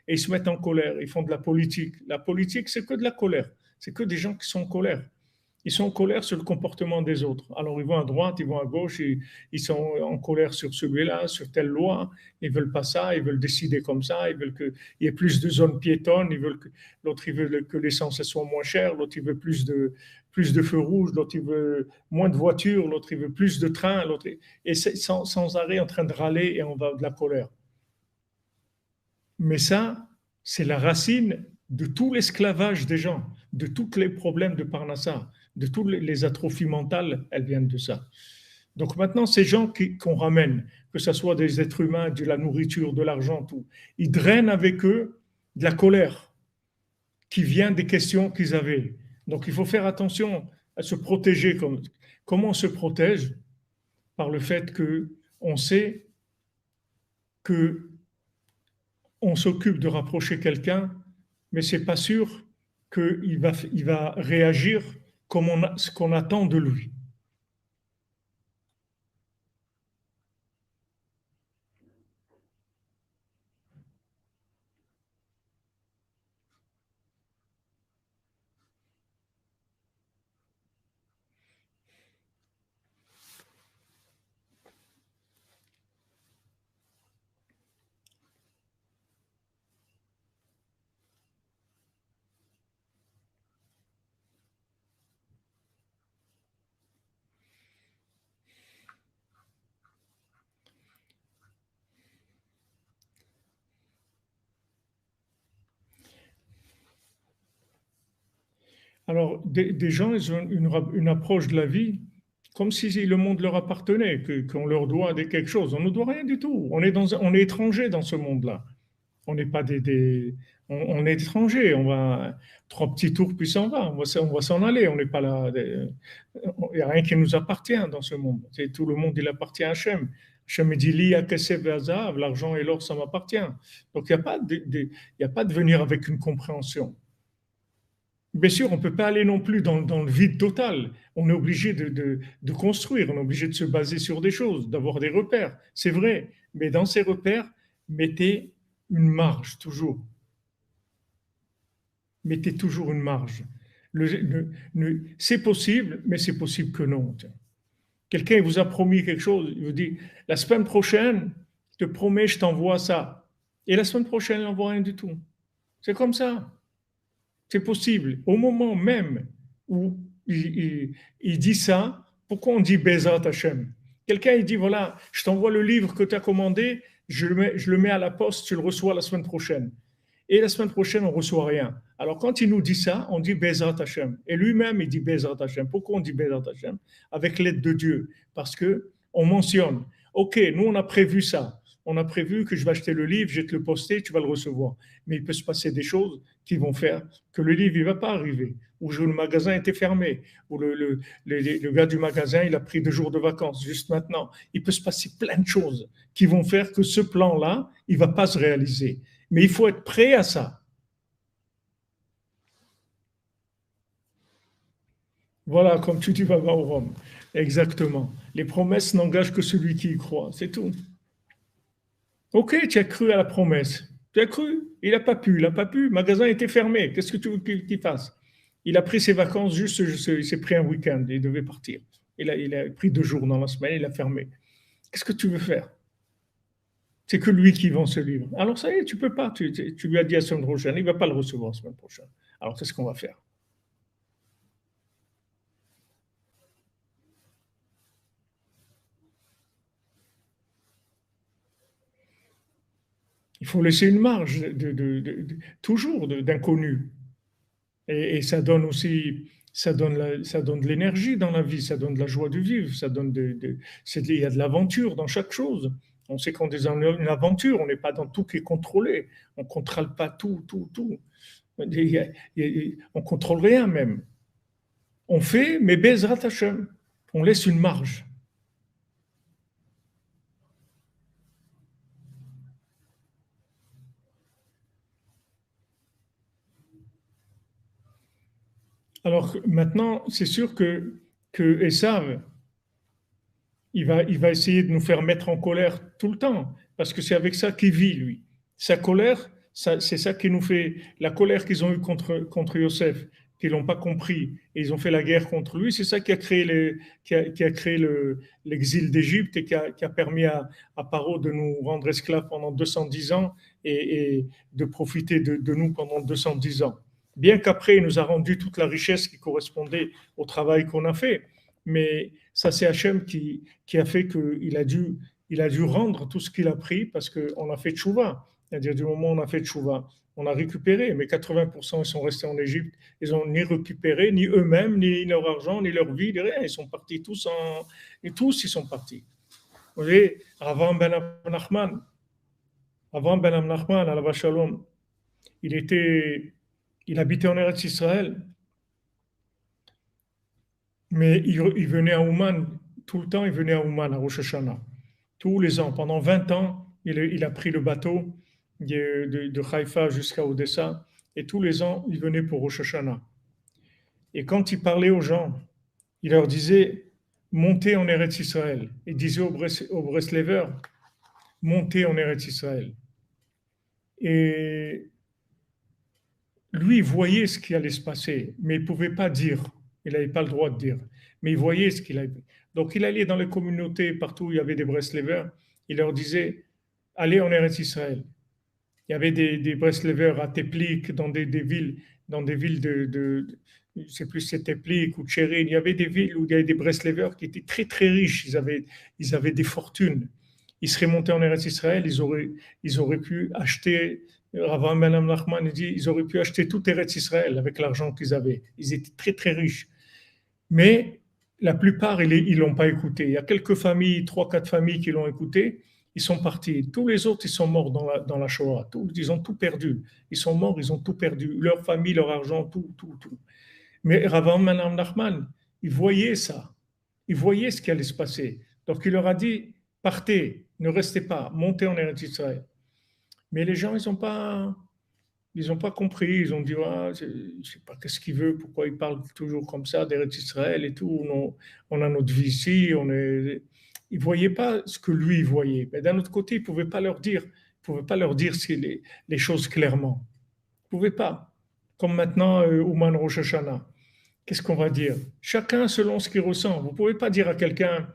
Et ils se mettent en colère, ils font de la politique. La politique, c'est que de la colère. C'est que des gens qui sont en colère. Ils sont en colère sur le comportement des autres. Alors ils vont à droite, ils vont à gauche, ils sont en colère sur celui-là, sur telle loi. Ils veulent pas ça, ils veulent décider comme ça, ils veulent qu'il y ait plus de zones piétonnes, l'autre il veut que l'essence soit moins chère, l'autre il veut plus de feux rouges, l'autre il veut moins de voitures, l'autre il veut plus de trains, et c'est sans arrêt en train de râler et on va de la colère. Mais ça, c'est la racine de tout l'esclavage des gens, de tous les problèmes de Parnassa, de toutes les atrophies mentales, elles viennent de ça. Donc maintenant, ces gens qu'on ramène, que ce soit des êtres humains, de la nourriture, de l'argent, tout, ils drainent avec eux de la colère qui vient des questions qu'ils avaient. Donc il faut faire attention à se protéger. Comment on se protège? Par le fait que on sait que on s'occupe de rapprocher quelqu'un, mais c'est pas sûr qu'il va réagir comme ce qu'on attend de lui. Alors, des gens, ils ont une approche de la vie comme si le monde leur appartenait, qu'on leur doit quelque chose. On ne doit rien du tout. On est étranger dans ce monde-là. On n'est pas on est étranger. On va trois petits tours puis s'en va. On va s'en aller. On n'est pas là. Il n'y a rien qui nous appartient dans ce monde. C'est tout le monde, il appartient à Hachem. Hachem dit li kesef ve'azav, l'argent et l'or, ça m'appartient. Donc il y a pas de venir avec une compréhension. Bien sûr, on ne peut pas aller non plus dans le vide total. On est obligé de construire, on est obligé de se baser sur des choses, d'avoir des repères. C'est vrai, mais dans ces repères, mettez une marge toujours. Mettez toujours une marge. C'est possible, mais c'est possible que non. Quelqu'un vous a promis quelque chose, il vous dit, la semaine prochaine, je te promets, je t'envoie ça. Et la semaine prochaine, il n'envoie rien du tout. C'est comme ça. C'est possible. Au moment même où il dit ça, pourquoi on dit Bezat Hashem? Quelqu'un il dit voilà, je t'envoie le livre que tu as commandé, je le mets à la poste, tu le reçois la semaine prochaine. Et la semaine prochaine, on ne reçoit rien. Alors quand il nous dit ça, on dit Bezat Hashem. Et lui-même, il dit Bezat Hashem. Pourquoi on dit Bezat Hashem? Avec l'aide de Dieu. Parce que on mentionne, OK, nous on a prévu ça. On a prévu que je vais acheter le livre, je vais te le poster, tu vas le recevoir. Mais il peut se passer des choses qui vont faire que le livre ne va pas arriver, ou le magasin était fermé, ou le gars du magasin il a pris 2 jours de vacances juste maintenant. Il peut se passer plein de choses qui vont faire que ce plan-là, il ne va pas se réaliser. Mais il faut être prêt à ça. Voilà, comme tu dis, Baba au Rome. Exactement. Les promesses n'engagent que celui qui y croit, c'est tout. Ok, tu as cru à la promesse. Tu as cru, il n'a pas pu, le magasin était fermé. Qu'est-ce que tu veux qu'il fasse? Il a pris ses vacances juste, il s'est pris un week-end, il devait partir. Il a pris 2 jours dans la semaine, il a fermé. Qu'est-ce que tu veux faire? C'est que lui qui vend ce livre. Alors ça y est, tu peux pas. Tu lui as dit la semaine prochaine, il ne va pas le recevoir la semaine prochaine. Alors qu'est-ce qu'on va faire? Il faut laisser une marge toujours d'inconnu. Et ça donne aussi, ça donne de l'énergie dans la vie, ça donne de la joie de vivre, ça donne il y a de l'aventure dans chaque chose. On sait qu'on est dans une aventure, on n'est pas dans tout qui est contrôlé. On ne contrôle pas tout, tout, tout. On ne contrôle rien même. On fait, mais Bezrat Hashem. On laisse une marge. Alors maintenant, c'est sûr que Esav, il va essayer de nous faire mettre en colère tout le temps, parce que c'est avec ça qu'il vit, lui. Sa colère, c'est ça qui nous fait, la colère qu'ils ont eue contre Yosef, qu'ils n'ont pas compris, et ils ont fait la guerre contre lui, c'est ça qui a créé, l'exil d'Égypte et qui a permis à Paro de nous rendre esclaves pendant 210 ans et de profiter de nous pendant 210 ans. Bien qu'après, il nous a rendu toute la richesse qui correspondait au travail qu'on a fait, mais ça, c'est Hachem qui a fait qu'il a dû rendre tout ce qu'il a pris parce qu'on a fait tchouva. C'est-à-dire, du moment où on a fait tchouva, on a récupéré, mais 80% ils sont restés en Égypte. Ils n'ont ni récupéré, ni eux-mêmes, ni leur argent, ni leur vie, ni rien. Ils sont partis tous et tous, ils sont partis. Vous voyez, avant Ben Nachman, à la Shalom, il habitait en Eretz Israël, mais il venait à Ouman, tout le temps, il venait à Ouman, à Rosh Hashanah. Tous les ans, pendant 20 ans, il a pris le bateau de Haïfa jusqu'à Odessa, et tous les ans, il venait pour Rosh Hashanah. Et quand il parlait aux gens, il leur disait, montez en Eretz Israël. Il disait aux Breslevers, montez en Eretz Israël. Et lui, il voyait ce qui allait se passer, mais il ne pouvait pas dire. Il n'avait pas le droit de dire. Mais il voyait ce qu'il avait. Donc, il allait dans les communautés, partout où il y avait des Breslevers, il leur disait, allez en Eretz Israël. Il y avait des Breslevers à Teplik, dans des villes je ne sais plus si c'était Teplik ou Tchérin. Il y avait des villes où il y avait des Breslevers qui étaient très, très riches. Ils avaient des fortunes. Ils seraient montés en Eretz Israël, ils auraient pu acheter, Rav Ben Nachman dit, ils auraient pu acheter tout Eretz Israël avec l'argent qu'ils avaient. Ils étaient très, très riches. Mais la plupart, ils l'ont pas écouté. Il y a quelques familles, 3, 4 familles qui l'ont écouté. Ils sont partis. Tous les autres, ils sont morts dans la Shoah. Ils ont tout perdu. Ils sont morts, ils ont tout perdu. Leur famille, leur argent, tout, tout, tout. Mais Rav Menachem Nachman, il voyait ça. Il voyait ce qui allait se passer. Donc il leur a dit, partez, ne restez pas, montez en Eretz Israël. Mais les gens, ils ont pas compris. Ils ont dit, ah, je ne sais pas qu'est-ce qu'il veut, pourquoi il parle toujours comme ça d'Eretz Israël et tout. On a notre vie ici. Ils ne voyaient pas ce que lui voyait. Mais d'un autre côté, il ne pouvait pas leur dire. Il pouvait pas leur dire les choses clairement. Il ne pouvait pas. Comme maintenant, Ouman Rosh Hashanah. Qu'est-ce qu'on va dire? Chacun selon ce qu'il ressent. Vous ne pouvez pas dire à quelqu'un,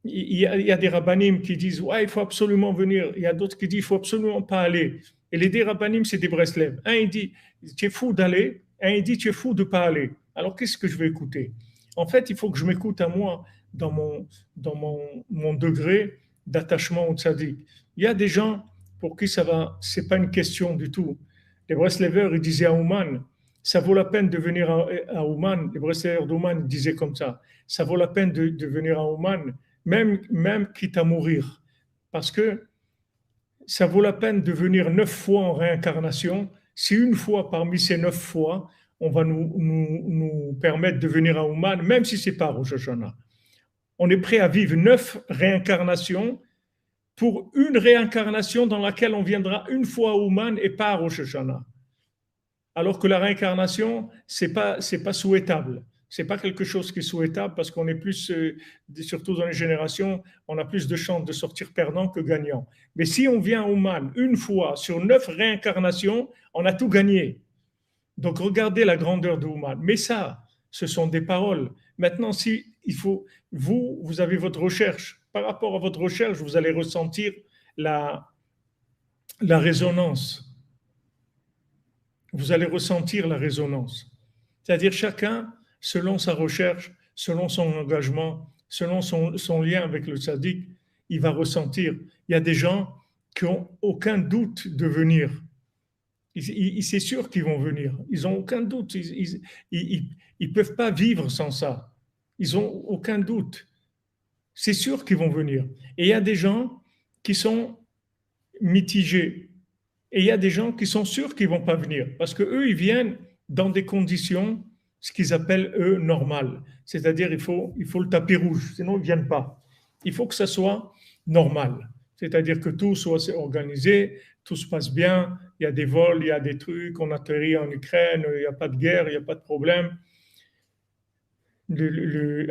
il y a des rabbinim qui disent, ouais, il faut absolument venir. Il y a d'autres qui disent, il faut absolument pas aller. Et les deux rabbinim, c'est des Breslev. Un, il dit, tu es fou d'aller. Un, il dit, tu es fou de pas aller. Alors, qu'est-ce que je vais écouter? En fait, il faut que je m'écoute à moi dans mon degré d'attachement au tzaddik. Il y a des gens pour qui ça va, c'est pas une question du tout. Les Breslevers, ils disaient à Ouman, ça vaut la peine de venir à Ouman. Les Breslevers d'Ouman disaient comme ça vaut la peine de venir à Ouman, même quitte à mourir. Parce que ça vaut la peine de venir 9 fois en réincarnation. Si une fois parmi ces 9 fois, on va nous permettre de venir à Ouman, même si ce n'est pas Rosh Hashanah. On est prêt à vivre 9 réincarnations pour une réincarnation dans laquelle on viendra une fois à Ouman et pas à Rosh Hashanah. Alors que la réincarnation, c'est pas souhaitable. C'est pas quelque chose qui est souhaitable parce qu'on est plus, surtout dans les générations, on a plus de chances de sortir perdant que gagnant. Mais si on vient à Ouman une fois sur 9 réincarnations, on a tout gagné. Donc regardez la grandeur de Ouman. Mais ça, ce sont des paroles. Maintenant, si il faut, vous avez votre recherche. Par rapport à votre recherche, vous allez ressentir la, la résonance. Vous allez ressentir la résonance. C'est-à-dire chacun, selon sa recherche, selon son engagement, selon son lien avec le sadique, il va ressentir. Il y a des gens qui n'ont aucun doute de venir. C'est sûr qu'ils vont venir. Ils n'ont aucun doute. Ils peuvent pas vivre sans ça. Ils n'ont aucun doute. C'est sûr qu'ils vont venir. Et il y a des gens qui sont mitigés. Et il y a des gens qui sont sûrs qu'ils ne vont pas venir. Parce qu'eux, ils viennent dans des conditions, ce qu'ils appellent, eux, normales. C'est-à-dire, il faut le tapis rouge, sinon ils ne viennent pas. Il faut que ça soit normal. C'est-à-dire que tout soit organisé, tout se passe bien, il y a des vols, il y a des trucs, on atterrit en Ukraine, il n'y a pas de guerre, il n'y a pas de problème.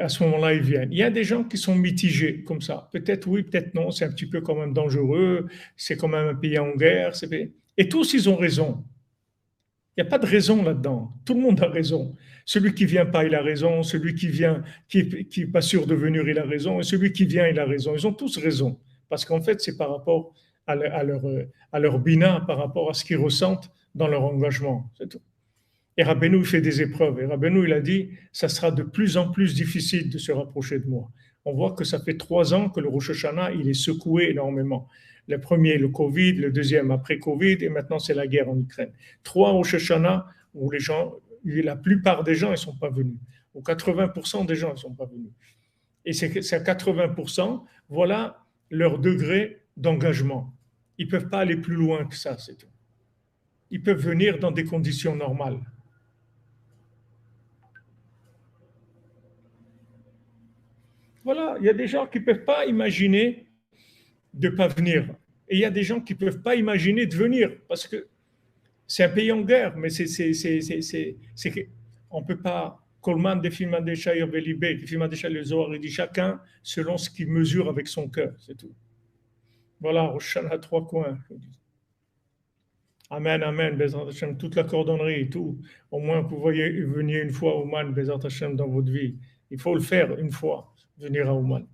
À ce moment-là, ils viennent. Il y a des gens qui sont mitigés comme ça. Peut-être oui, peut-être non, c'est un petit peu quand même dangereux, c'est quand même un pays en guerre. Et tous, ils ont raison. Il n'y a pas de raison là-dedans. Tout le monde a raison. Celui qui vient pas, il a raison. Celui qui vient, qui n'est pas sûr de venir, il a raison. Et celui qui vient, il a raison. Ils ont tous raison. Parce qu'en fait, c'est par rapport à leur bina, par rapport à ce qu'ils ressentent dans leur engagement. C'est tout. Et Rabbeinu il fait des épreuves. Et Rabbeinu, il a dit, ça sera de plus en plus difficile de se rapprocher de moi. On voit que ça fait 3 ans que le Rosh Hashanah, il est secoué énormément. Le premier, le Covid, le deuxième, après Covid, et maintenant, c'est la guerre en Ukraine. 3 Rosh Hashanah où les gens, la plupart des gens, ils ne sont pas venus. Ou 80% des gens, ils ne sont pas venus. Et c'est à 80%, voilà leur degré d'engagement. Ils ne peuvent pas aller plus loin que ça, c'est tout. Ils peuvent venir dans des conditions normales. Voilà, il y a des gens qui ne peuvent pas imaginer de ne pas venir. Et il y a des gens qui ne peuvent pas imaginer de venir parce que c'est un pays en guerre, mais on ne peut pas. Colman des films des Shayr Belibé, des films des Shayr le Zohar, il dit chacun selon ce qu'il mesure avec son cœur, c'est tout. Voilà, Roshan a 3 coins. Amen, amen, Bezrat Hashem, toute la cordonnerie, tout. Au moins, vous voyez, veniez une fois au Man, Bezrat Hashem, dans votre vie. Il faut le faire une fois, venir à Ouman.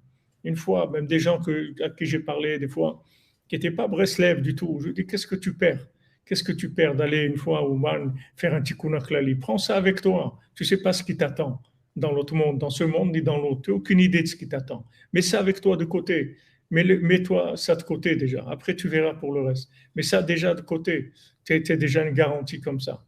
Une fois, même des gens à qui j'ai parlé des fois, qui n'étaient pas Breslev du tout. Je dis, qu'est-ce que tu perds? Qu'est-ce que tu perds d'aller une fois à Ouman faire un tikkun aklali? Prends ça avec toi. Tu ne sais pas ce qui t'attend dans l'autre monde, dans ce monde ni dans l'autre. Tu n'as aucune idée de ce qui t'attend. Mets ça avec toi de côté. Mets-toi ça de côté déjà. Après, tu verras pour le reste. Mais ça déjà de côté. Tu as déjà une garantie comme ça.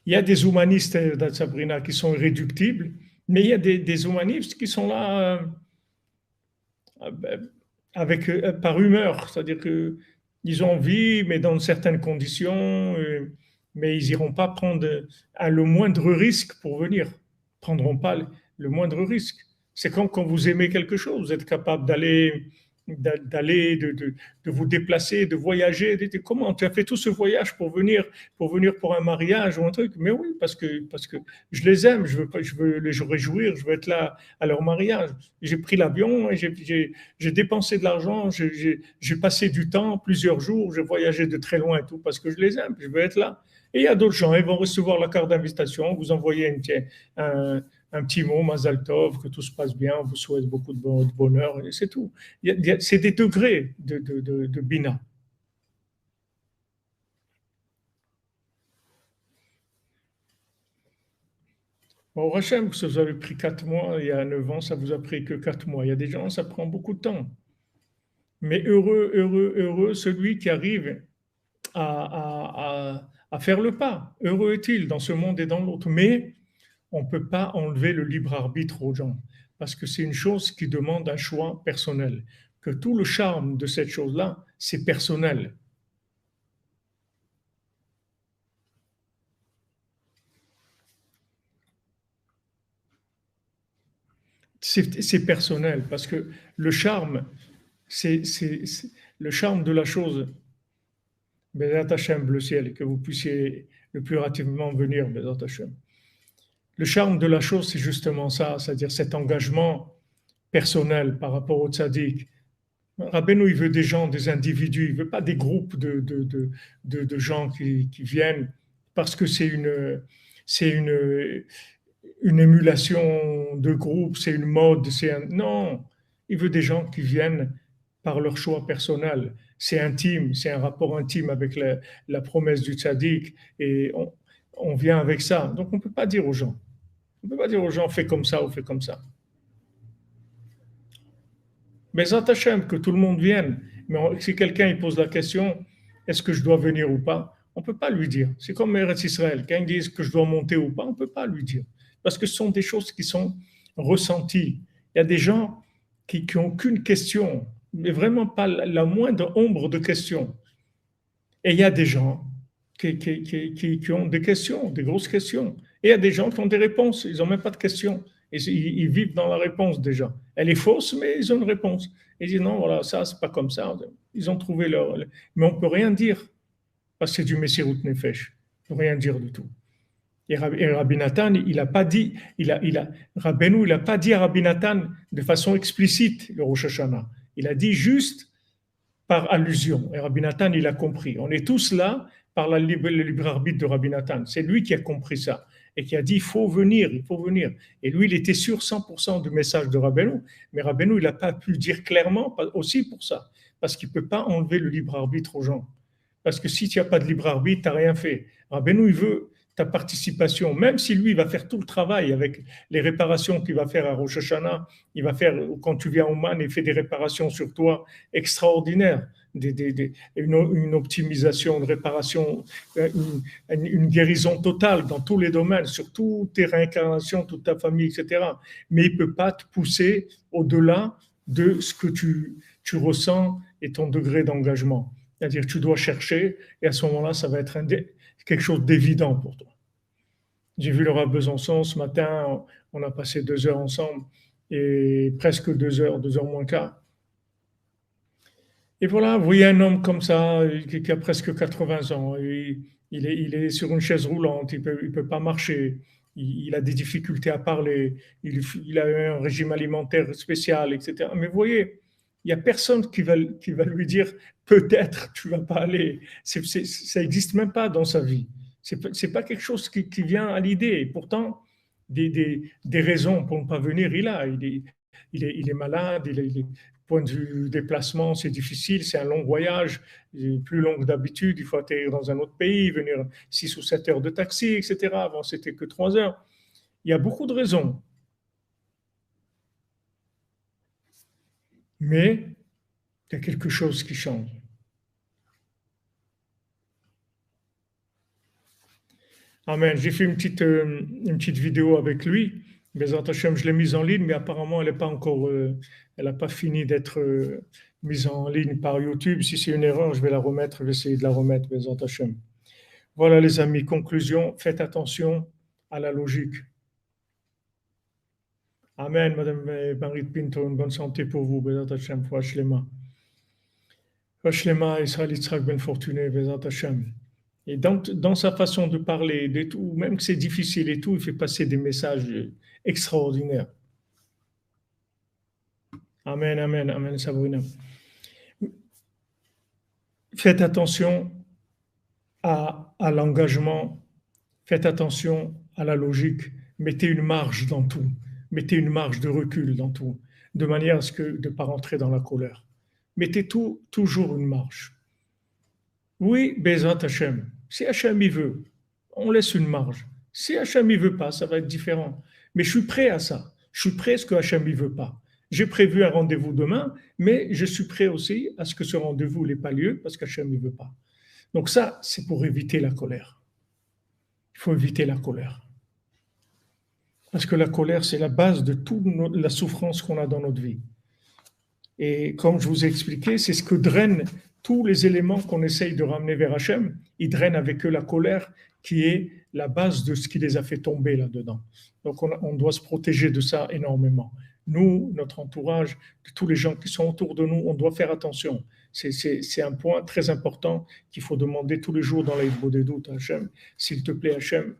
Il y a des humanistes, Sabrina, qui sont irréductibles, mais il y a des humanistes qui sont là avec, par humeur, c'est-à-dire qu'ils ont envie, mais dans certaines conditions, mais ils n'iront pas prendre le moindre risque pour venir. Ils ne prendront pas le moindre risque. C'est comme quand vous aimez quelque chose, vous êtes capable de vous déplacer, de voyager. Comment tu as fait tout ce voyage pour venir pour un mariage ou un truc? Mais oui, parce que je les aime, je veux les réjouir, je veux être là à leur mariage. J'ai pris l'avion, et j'ai dépensé de l'argent, j'ai passé du temps, plusieurs jours, j'ai voyagé de très loin et tout parce que je les aime, je veux être là. Et il y a d'autres gens, ils vont recevoir la carte d'invitation, vous envoyez un petit mot, Mazal Tov, que tout se passe bien, on vous souhaite beaucoup de bonheur, et c'est tout. C'est des degrés de Bina. Bon, au Hachem, ça vous avez pris 4 mois, il y a 9 ans, ça vous a pris que 4 mois. Il y a des gens, ça prend beaucoup de temps. Mais heureux, heureux, heureux, celui qui arrive à faire le pas. Heureux est-il dans ce monde et dans l'autre. Mais on ne peut pas enlever le libre arbitre aux gens, parce que c'est une chose qui demande un choix personnel. Que tout le charme de cette chose-là, c'est personnel. C'est personnel, parce que le charme, c'est le charme de la chose. Bezat Hashem, le ciel, et que vous puissiez le plus rapidement venir, Bezat Hashem. Le charme de la chose, c'est justement ça, c'est-à-dire cet engagement personnel par rapport au tzaddik, Rabbeinu, il veut des gens, des individus, il veut pas des groupes de gens qui viennent parce que c'est une émulation de groupe, c'est une mode, non, il veut des gens qui viennent par leur choix personnel. C'est intime, c'est un rapport intime avec la promesse du tzaddik et on vient avec ça. Donc on peut pas dire aux gens, on peut pas dire aux gens fais comme ça ou fais comme ça. Mais Hashem, que tout le monde vienne. Mais si quelqu'un il pose la question, est-ce que je dois venir ou pas? On ne peut pas lui dire. C'est comme Eretz Israël. Quand ils disent que je dois monter ou pas, on ne peut pas lui dire. Parce que ce sont des choses qui sont ressenties. Il y a des gens qui n'ont qu'une question, mais vraiment pas la moindre ombre de question. Et il y a des gens qui ont des questions, des grosses questions. Et il y a des gens qui ont des réponses. Ils n'ont même pas de questions. Ils vivent dans la réponse déjà. Elle est fausse, mais ils ont une réponse. Ils disent non, voilà, ça, c'est pas comme ça. Ils ont trouvé leur. Mais on peut rien dire, parce que c'est du Messirut Nefesh. On peut rien dire du tout. Et Rabbi Nathan, il n'a pas dit, Rabbeinu, il n'a pas dit à Rabbi Nathan de façon explicite le Rosh Hashanah. Il a dit juste par allusion. Et Rabbi Nathan, il a compris. On est tous là par le libre arbitre de Rabbi Nathan. C'est lui qui a compris ça et qui a dit il faut venir, il faut venir. Et lui, il était sûr 100% du message de Rabbeinu, mais Rabbeinu, il n'a pas pu le dire clairement aussi pour ça, parce qu'il ne peut pas enlever le libre arbitre aux gens. Parce que si tu n'as pas de libre arbitre, tu n'as rien fait. Rabbeinu, il veut ta participation, même si lui, il va faire tout le travail avec les réparations qu'il va faire à Rosh Hashanah, il va faire, quand tu viens au Man, il fait des réparations sur toi extraordinaires, une optimisation, une réparation, une guérison totale dans tous les domaines, sur toutes tes réincarnations, toute ta famille, etc. Mais il ne peut pas te pousser au-delà de ce que tu ressens et ton degré d'engagement. C'est-à-dire que tu dois chercher et à ce moment-là, ça va être quelque chose d'évident pour toi. J'ai vu le Rav Besançon ce matin, on a passé 2 heures ensemble et presque 2 heures moins quart. Et voilà, vous voyez un homme comme ça, qui a presque 80 ans, il est sur une chaise roulante, il peut pas marcher, il a des difficultés à parler, il a un régime alimentaire spécial, etc. Mais vous voyez, il n'y a personne qui va lui dire peut-être tu vas pas aller. Ça n'existe même pas dans sa vie. C'est pas quelque chose qui vient à l'idée. Et pourtant, des raisons pour ne pas venir, il est malade, point de vue déplacement, c'est difficile, c'est un long voyage, plus long que d'habitude, il faut atterrir dans un autre pays, venir 6 ou 7 heures de taxi, etc. Avant, c'était que 3 heures. Il y a beaucoup de raisons. Mais il y a quelque chose qui change. Amen. J'ai fait une petite vidéo avec lui. Bezat Hashem, je l'ai mise en ligne, mais apparemment, elle n'est pas encore, elle n'a pas fini d'être mise en ligne par YouTube. Si c'est une erreur, je vais la remettre, je vais essayer de la remettre, Bezat Hashem. Voilà, les amis, conclusion, faites attention à la logique. Amen, Madame Marie Pinto, une bonne santé pour vous, Bezat Hashem, Fouachlema. Fouachlema, Israël Yitzhak Ben Fortuné, Bezat Hashem. Et dans sa façon de parler, de tout, même que c'est difficile et tout, il fait passer des messages extraordinaires. Amen, amen, amen, Sabrina. Faites attention à l'engagement, faites attention à la logique, mettez une marge dans tout, mettez une marge de recul dans tout, de manière à ce que de ne pas rentrer dans la colère. Mettez toujours une marge. Oui, Bezrat Hashem. Si Hashem y veut, on laisse une marge. Si Hashem y veut pas, ça va être différent. Mais je suis prêt à ça. Je suis prêt à ce que Hashem y veut pas. J'ai prévu un rendez-vous demain, mais je suis prêt aussi à ce que ce rendez-vous n'ait pas lieu parce qu'Hachem ne veut pas. Donc ça, c'est pour éviter la colère. Il faut éviter la colère. Parce que la colère, c'est la base de toute la souffrance qu'on a dans notre vie. Et comme je vous ai expliqué, c'est ce que draine tous les éléments qu'on essaye de ramener vers Hachem. Ils drainent avec eux la colère qui est la base de ce qui les a fait tomber là-dedans. Donc on doit se protéger de ça énormément. Nous, notre entourage, tous les gens qui sont autour de nous, on doit faire attention. C'est un point très important qu'il faut demander tous les jours dans la Hidbo des doutes à Hachem. S'il te plaît, Hachem,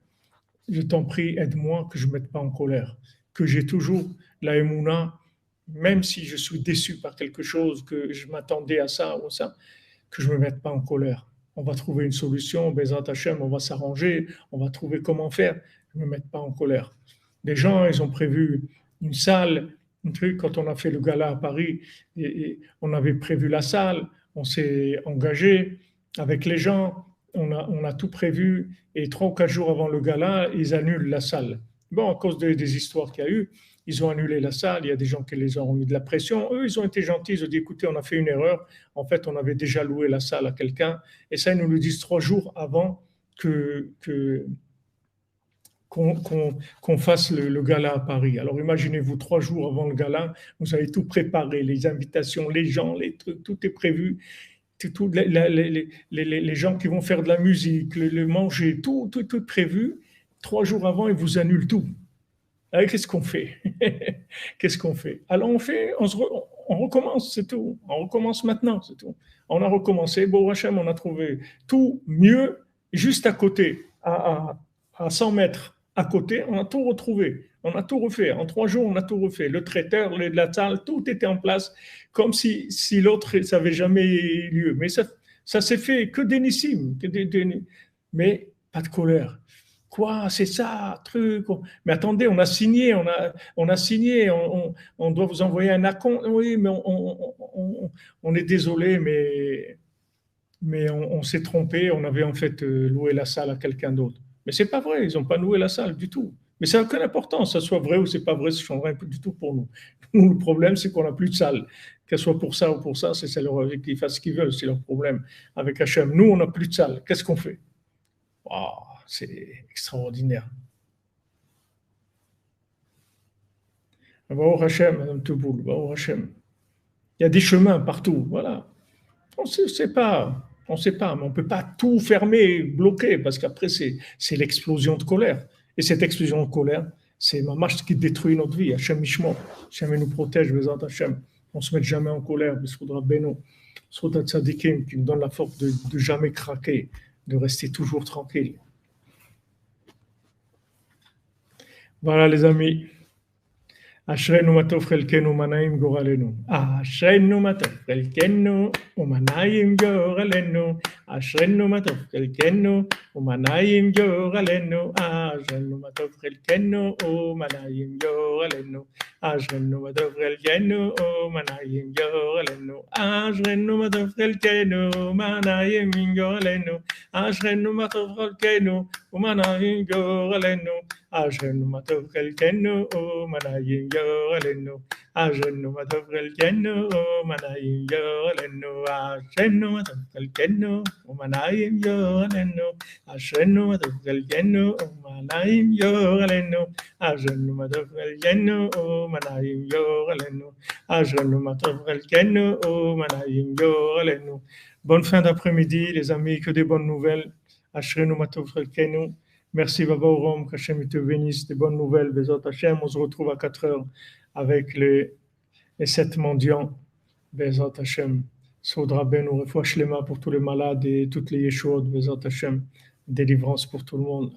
je t'en prie, aide-moi que je ne me mette pas en colère, que j'ai toujours la émouna même si je suis déçu par quelque chose, que je m'attendais à ça ou ça, que je ne me mette pas en colère. On va trouver une solution, Bezat Hashem, on va s'arranger, on va trouver comment faire. Ne me mette pas en colère. Les gens, ils ont prévu une salle, un truc, quand on a fait le gala à Paris, et on avait prévu la salle, on s'est engagé avec les gens, on a tout prévu, et 3 ou 4 jours avant le gala, ils annulent la salle. Bon, à cause des histoires qu'il y a eu, ils ont annulé la salle, il y a des gens qui les ont mis de la pression. Eux, ils ont été gentils, ils ont dit, écoutez, on a fait une erreur. En fait, on avait déjà loué la salle à quelqu'un. Et ça, ils nous le disent 3 jours avant qu'on fasse le gala à Paris. Alors imaginez-vous, 3 jours avant le gala, vous avez tout préparé, les invitations, les gens, les trucs, tout est prévu. Les gens qui vont faire de la musique, le manger, tout est prévu. 3 jours avant, ils vous annulent tout. Alors, qu'est-ce qu'on fait? Qu'est-ce qu'on fait? Alors on recommence, c'est tout. On recommence maintenant, c'est tout. On a recommencé. Bon, Hachem, on a trouvé tout mieux juste à côté, à 100 mètres à côté. On a tout retrouvé. On a tout refait. En 3 jours, on a tout refait. Le traiteur, la salle, tout était en place, comme si l'autre, ça n'avait jamais eu lieu. Mais ça s'est fait que d'énissime. Mais pas de colère. Quoi, c'est ça, truc. Mais attendez, on a signé, on doit vous envoyer un acompte. Oui, mais on est désolé, mais on s'est trompé. On avait en fait loué la salle à quelqu'un d'autre. Mais c'est pas vrai, ils n'ont pas loué la salle du tout. Mais ça n'a aucune importance, ça soit vrai ou c'est pas vrai, ça ne change rien du tout pour nous. Nous, le problème, c'est qu'on n'a plus de salle. Qu'elle soit pour ça ou pour ça, c'est leur, qu'ils fassent ce qu'ils veulent, c'est leur problème. Avec Hachem, nous, on n'a plus de salle. Qu'est-ce qu'on fait? Wow, c'est extraordinaire. Baruch Hashem, Madame Teboul, Baruch Hashem. Il y a des chemins partout, voilà. On ne sait pas, mais on ne peut pas tout fermer, bloquer, parce qu'après, c'est l'explosion de colère. Et cette explosion de colère, c'est ce qui détruit notre vie. Hachem Mishmo, Hachem nous protège, Bezat Hachem. On ne se met jamais en colère, Bessoudra Beno, Srotat Tzadikim, qui nous donne la force de jamais craquer, de rester toujours tranquille. Voilà les amis. אשרינו מה טוב חלקנו ומנעים גורלנו. אשרינו מה טוב חלקנו ומנעים גורלנו. אשרינו מה טוב חלקנו ומנעים גורלנו. אשרינו מה טוב חלקנו ומנעים גורלנו. אשרינו מה טוב חלקנו ומנעים גורלנו. אשרינו מה טוב חלקנו ומנעים גורלנו. אשרינו מה טוב חלקנו ומנעים גורלנו. אשרינו מה טוב חלקנו ומנעים גורלנו. אשרינו מה טוב חלקנו ומנעים גורלנו. אשרינו מה טוב חלקנו ומנעים גורלנו. אשרינו מה טוב חלקנו ומנעים גורלנו. אשרינו מה טוב חלקנו ומנעים גורלנו. אשרינו מה טוב חלקנו ומנעים גורלנו. Bonne fin d'après-midi les amis, que des bonnes nouvelles. Ashrenu ma tov chelkenu. Merci Baba Orom, qu'Hachem te bénisse, des bonnes nouvelles, Bezat Hachem. On se retrouve à 4 heures avec les 7 mendiants, Bezat Hachem. Soudra Ben ou Refoua Shlema pour tous les malades et toutes les Yeshuot, Bezat Hachem. Délivrance pour tout le monde.